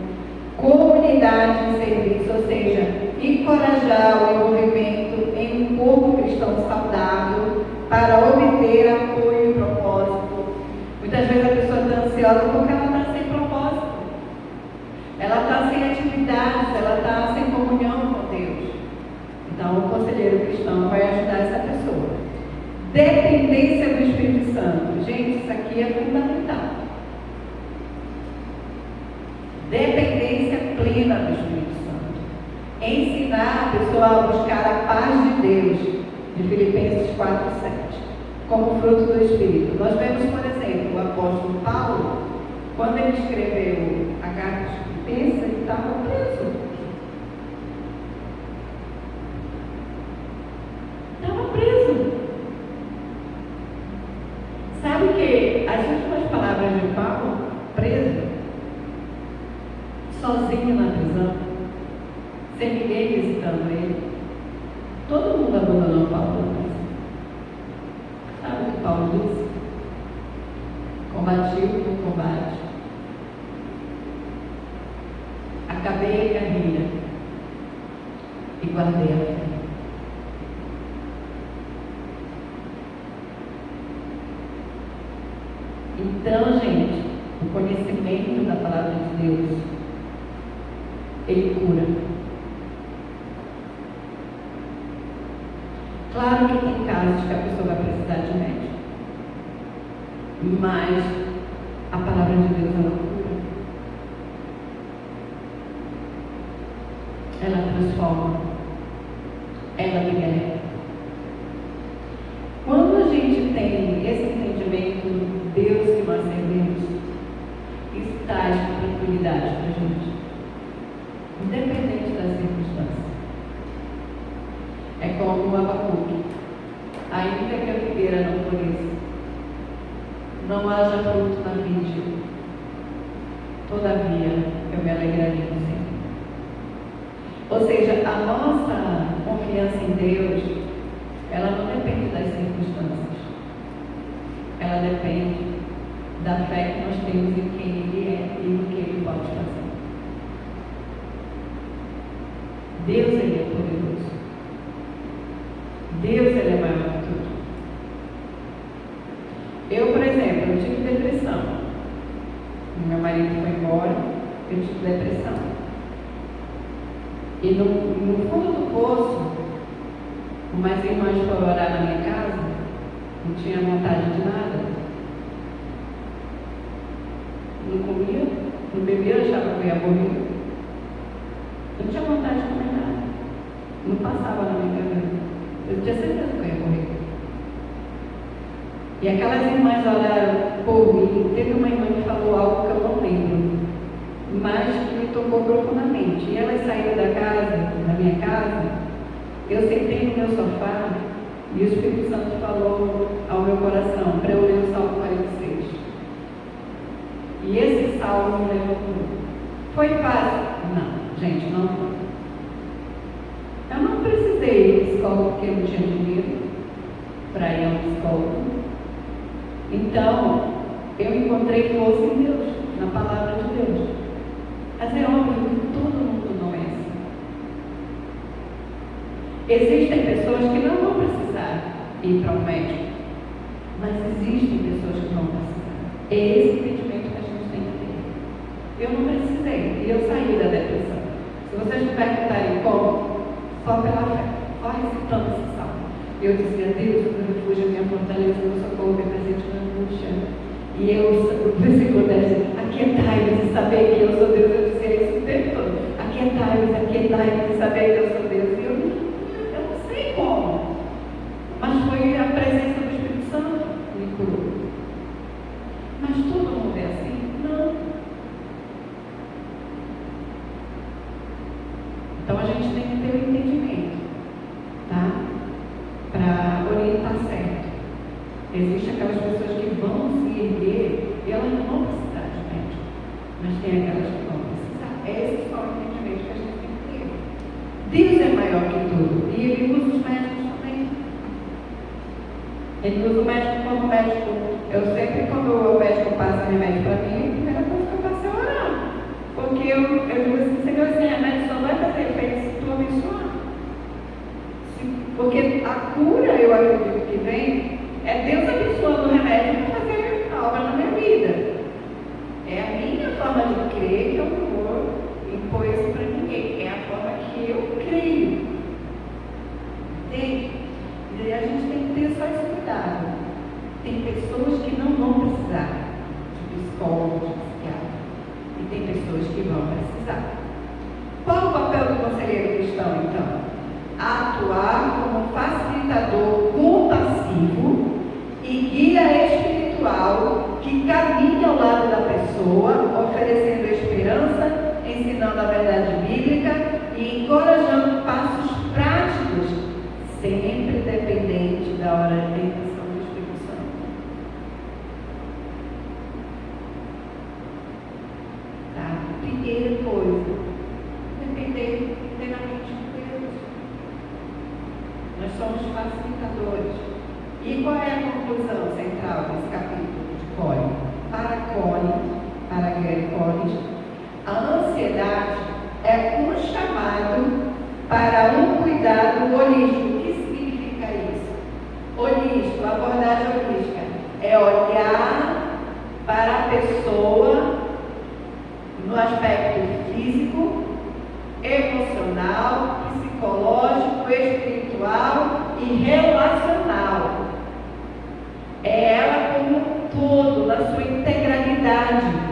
[SPEAKER 1] comunidade de serviço, ou seja, encorajar o envolvimento em um corpo cristão saudável para obter apoio e propósito. Muitas vezes a pessoa está ansiosa porque ela está sem propósito, ela está sem atividades, ela está sem comunhão com Deus. Então o conselheiro cristão vai ajudar essa pessoa. Dependência do Espírito Santo. Gente, isso aqui é fundamental. Dependência plena do Espírito Santo. Ensinar a pessoa a buscar a paz de Deus, de Filipenses 4, 7, como fruto do Espírito. Nós vemos, por exemplo, o apóstolo Paulo, quando ele escreveu a carta aos Filipenses, ele estava preso. Estava preso. Sabe que as últimas palavras de Paulo, preso, sozinho na prisão, sem ninguém visitando ele, todo mundo abandonou Paulo na prisão. Sabe o que Paulo disse? Combati o bom combate, acabei a carreira e guardei a fé. Então, gente, o conhecimento da palavra de Deus, ele cura. Claro que tem casos que a pessoa vai precisar de médico, mas a palavra de Deus, ela cura. Ela transforma. Ela liberta. Quando a gente tem esse entendimento do Deus que nós servimos, isso traz tranquilidade para a gente, independente das circunstâncias. É como o Abacuque. Ainda que a figueira não floresça, não haja fruto na vide, todavia eu me alegrarei no Senhor. Ou seja, a nossa confiança em Deus, ela não depende das circunstâncias. Ela depende da fé que nós temos em quem Ele é e no que Ele pode fazer. Deus, Ele é poderoso. Deus, Ele é maior que tudo. Eu, por exemplo, eu tive depressão. Meu marido foi embora, eu tive depressão. E no fundo do poço, umas irmãs foram orar na minha casa, não tinha vontade de nada. Não comia, não bebia, achava que eu ia morrer. Não tinha vontade de comer nada. Não passava na minha cabeça. Eu tinha certeza que eu ia morrer. E aquelas irmãs oraram por mim. Teve uma irmã que falou algo que eu não lembro, mas que me tocou profundamente. E elas saíram da minha casa, eu sentei no meu sofá e o Espírito Santo falou ao meu coração para eu ler o Salmo 46. E esse salmo me levantou. Foi fácil? Não, gente, não foi. Eu não precisei ir ao psicólogo porque eu não tinha dinheiro para ir ao psicólogo. Então, eu encontrei força em Deus, na palavra de Deus. Mas é óbvio que todo mundo não é assim. Existem pessoas que não vão precisar ir para um médico, mas existem pessoas que vão precisar. É esse entendimento que a gente tem que ter. Eu não precisei, e eu saí da depressão. Se vocês me perguntarem como, só pela fé, só recitando esse salmo. Eu dizia: Deus, o meu refúgio, a minha fortaleza, o meu socorro, meu presente na angústia. E eu, o versículo 10, aquietai-vos e saber que eu sou Deus. Eu dizia isso o tempo todo. Aquietai-vos e saber que eu sou Deus. E eu não sei como, mas foi a presença do Espírito Santo que me curou. Mas todo mundo é assim? Não. Então a gente tem que ter um entendimento, tá? Para orientar certo. Existem aquelas pessoas que vão se erguer e elas não vão precisar de médico, mas tem aquelas que vão precisar. Esse é só o entendimento que a gente tem que ter. Deus é maior que tudo e Ele usa os médicos também. Ele usa o médico como médico. Eu sempre, quando o médico passa remédio para mim, a primeira coisa que eu faço é orar. Porque eu digo assim: Senhor, esse remédio só vai fazer efeito se tu abençoar. Porque a cura, eu acredito que vem, é Deus abençoando o remédio para fazer a obra na minha vida. É a minha forma de crer que eu não vou impor isso para ninguém. É a forma que eu creio. Entende? E a gente tem que ter só esse cuidado. Tem pessoas que não vão precisar de psicólogo, de psiquiatra. E tem pessoas que vão precisar. Qual o papel do conselheiro cristão, então? Atuar como facilitador compassivo e guia espiritual que caminha ao lado da pessoa, oferecendo esperança, ensinando a verdade bíblica e encorajando passos práticos, sempre dependente da orientação do Espírito Santo. Tá? Primeira coisa, depender inteiramente de Deus. Nós somos facilitadores. E qual é a conclusão central desse capítulo de Cole? Para Gary Collins, a ansiedade é um chamado para um cuidado holístico. O que significa isso? Holístico, abordagem holística, é olhar para a pessoa no aspecto físico, emocional, psicológico, espiritual e relacional. É ela como um todo, na sua integralidade.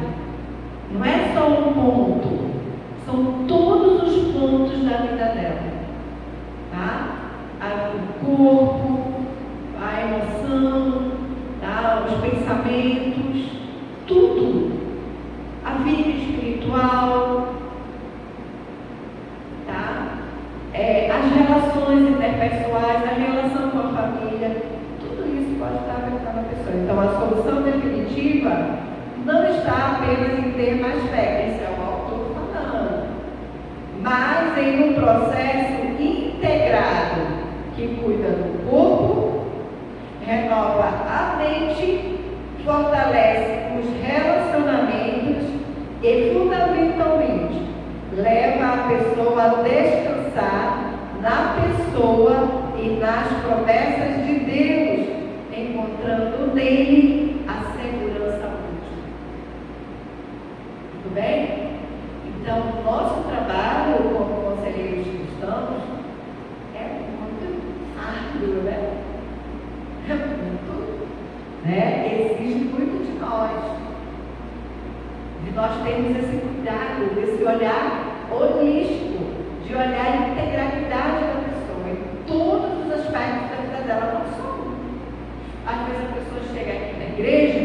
[SPEAKER 1] Não é só um ponto, são todos os pontos da vida dela. Tá? O corpo, a emoção, tá? Os pensamentos, tudo. A vida espiritual, tá? As relações interpessoais. não está apenas em ter mais fé, esse é o autor falando, mas em um processo integrado que cuida do corpo, renova a mente, fortalece os relacionamentos e, fundamentalmente, leva a pessoa a descansar na pessoa e nas promessas de Deus, encontrando nele a segurança última. Tudo bem? Então, o nosso trabalho como conselheiros cristãos é muito árduo, né? É muito, né? Exige muito de nós. De nós termos esse cuidado, esse olhar holístico, de olhar a integralidade da pessoa, em todos os aspectos da vida dela, não só um. Às vezes a pessoa chega aqui na igreja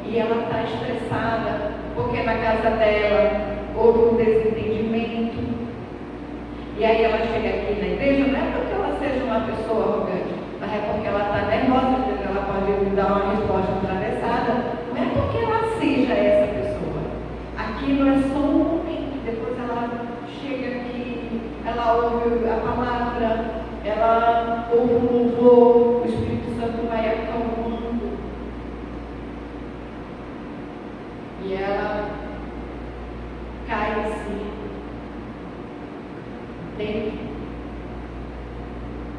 [SPEAKER 1] e ela está estressada, porque na casa dela houve um desentendimento. E aí ela chega aqui na igreja, não é porque ela seja uma pessoa arrogante, mas é porque ela está nervosa, porque ela pode dar uma resposta atravessada. Não é porque ela seja essa pessoa. Aquilo é só um momento. Depois ela chega aqui, ela ouve a palavra, ela ouve o louvor, o Espírito Santo vai acalmando. E ela cai assim, dentro.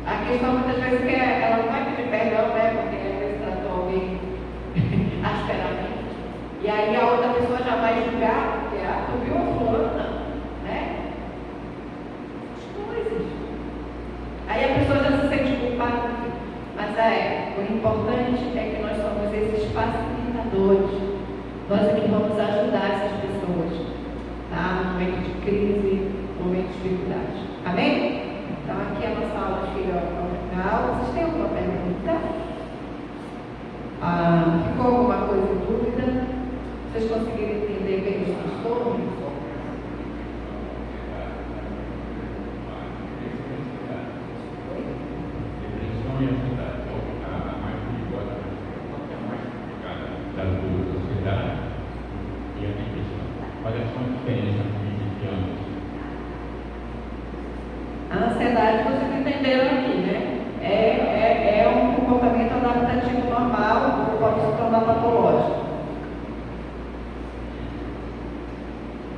[SPEAKER 1] A questão muitas vezes é que ela não vai pedir perdão, né? Porque às vezes tratou alguém asperamente. E aí a outra pessoa já vai julgar, porque tu viu a fulana, né? As coisas. Aí a pessoa já se sente culpada. Mas o importante é que nós somos esses facilitadores. Nós é que vamos ajudar essas pessoas, tá? No momento de crise, no momento de dificuldade. Amém? Então aqui a nossa aula chega ao final. Vocês têm alguma pergunta? Ficou alguma coisa em dúvida? Vocês conseguiram entender bem os costumes?
[SPEAKER 2] Depressão e ansiedade é a mais perigosa, a mais complicada das duas, a ansiedade e a depressão. Quais são as diferenças entre ambas?
[SPEAKER 1] A ansiedade, vocês entenderam aqui, né? É um comportamento adaptativo normal, ou pode se tornar patológico.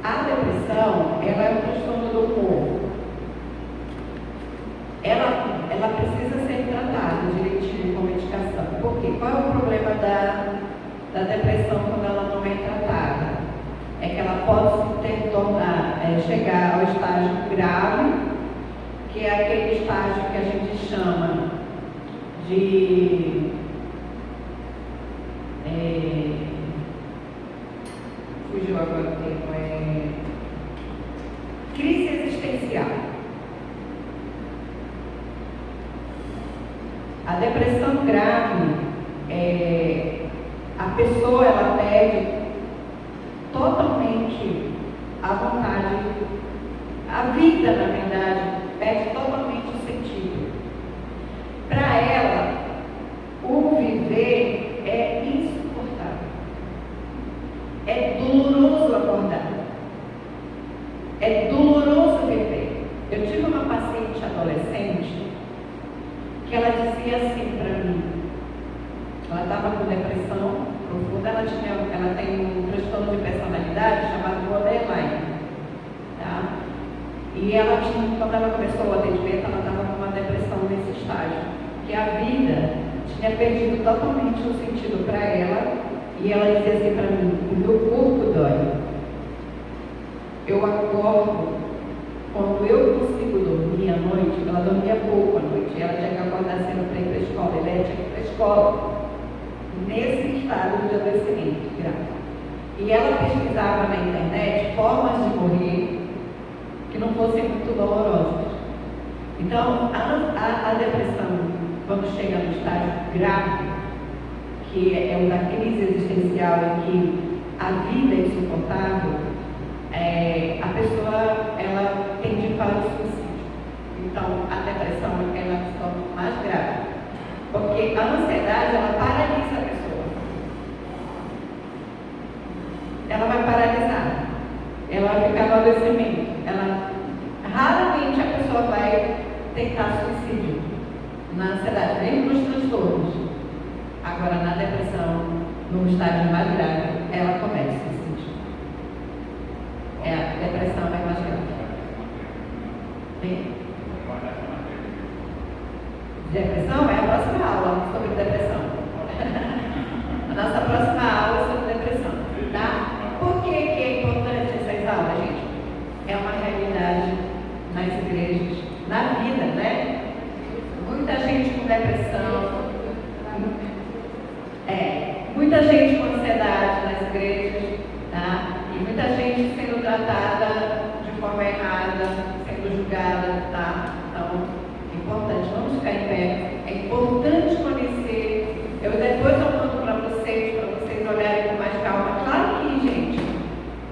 [SPEAKER 1] A depressão, ela é um transtorno do humor. Ela precisa ser tratada direitinho com medicação. Por quê? Qual é o problema da depressão quando ela não é tratada? É que ela pode chegar ao estágio grave, que é aquele estágio que a gente chama de fugiu agora o termo, crise existencial. A depressão grave, a pessoa ela perde totalmente a vontade, a vida, na verdade, perde totalmente o sentido. Para ela, o viver é insuportável. É doloroso acordar. É doloroso viver. Eu tive uma paciente adolescente que ela dizia assim para mim. Ela estava com depressão profunda, ela tem um transtorno de personalidade chamado borderline. Tá? E ela quando ela começou o atendimento, ela estava com uma depressão nesse estágio, que a vida tinha perdido totalmente o sentido para ela, e ela dizia assim para mim: o meu corpo dói. Eu acordo, quando eu consigo dormir à noite, ela dormia pouco à noite, ela tinha que acordar cedo para ir para a escola, ela tinha que ir para a escola, nesse estado de adoecimento grave. E ela pesquisava na internet formas de morrer que não fossem muito dolorosas. Então, a depressão, quando chega no estágio grave, que é o da crise existencial, em que a vida é insuportável, a pessoa ela tende para o suicídio. Então, a depressão ela se torna mais grave, porque a ansiedade ela paralisa a pessoa. ela vai paralisar, ela vai ficar no adoecimento, raramente a pessoa vai tentar suicídio na ansiedade, mesmo nos transtornos. Agora, na depressão, no estágio mais grave, ela começa a suicídio. A depressão é mais grave. Depressão é a próxima aula sobre depressão. A nossa próxima aula é sobre depressão, tá? Por que é importante essas aulas, gente? É uma realidade nas igrejas, na vida, né? Muita gente com depressão, muita gente com ansiedade nas igrejas, tá? E muita gente sendo tratada de forma errada, sendo julgada, tá? Então, é importante, vamos ficar em pé. É importante conhecer. Eu depois eu mando para vocês olharem com mais calma. Claro que, gente,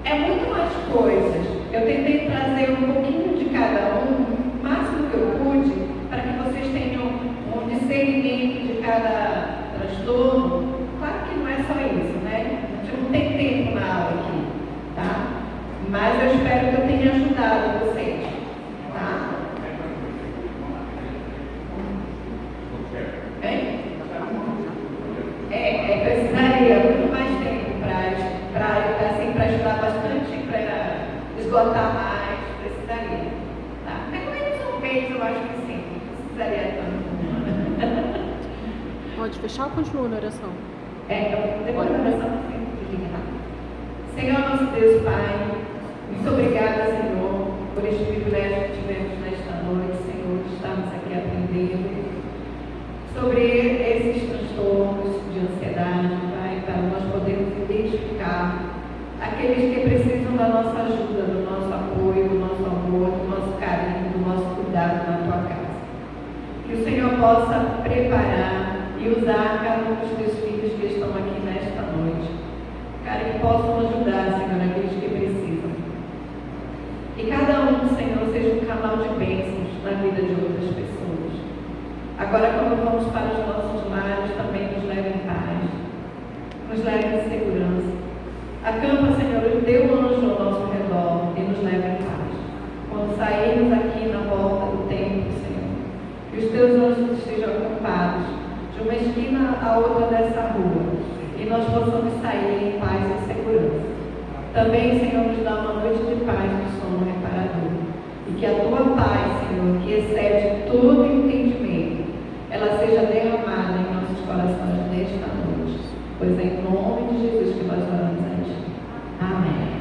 [SPEAKER 1] é muito mais coisas. Eu tentei trazer um pouquinho de cada um, o máximo que eu pude, para que vocês tenham um discernimento de cada transtorno. Claro que não é só isso, né? A gente não tem tempo na aula aqui, tá? Mas eu espero que eu tenha ajudado vocês, tá? Precisaria muito mais tempo para ajudar bastante, para esgotar mais, precisaria. Tá? Pelo menos um mês eu acho que sim, precisaria tanto.
[SPEAKER 3] Pode fechar ou continua na oração?
[SPEAKER 1] Depois da oração não tem que ligar. Senhor nosso Deus Pai, muito obrigada, Senhor, por este privilégio que tivemos nesta noite, Senhor, de estarmos aqui aprendendo sobre esses transtornos de ansiedade, Pai, para nós podermos identificar aqueles que precisam da nossa ajuda, do nosso apoio, do nosso amor, do nosso carinho, do nosso cuidado na Tua casa. Que o Senhor possa preparar e usar cada um dos Teus filhos que estão aqui nesta noite, para que possam ajudar, Senhor, aqueles que precisam. E cada um, Senhor, seja um canal de bênçãos na vida de outras pessoas. Agora, quando vamos para os nossos lares, também nos leve em paz, nos leve em segurança. Acampa, Senhor, o Teu anjo ao nosso redor e nos leve em paz. Quando sairmos aqui na porta do templo, Senhor, que os Teus anjos estejam acampados de uma esquina à outra dessa rua e nós possamos sair em paz e segurança. Também, Senhor, nos dá uma noite de paz no sono reparador. E que a Tua paz, Senhor, que excede todo entendimento, ela seja derramada em nossos corações nesta noite. Pois é em nome de Jesus que nós oramos a Ti. Amém.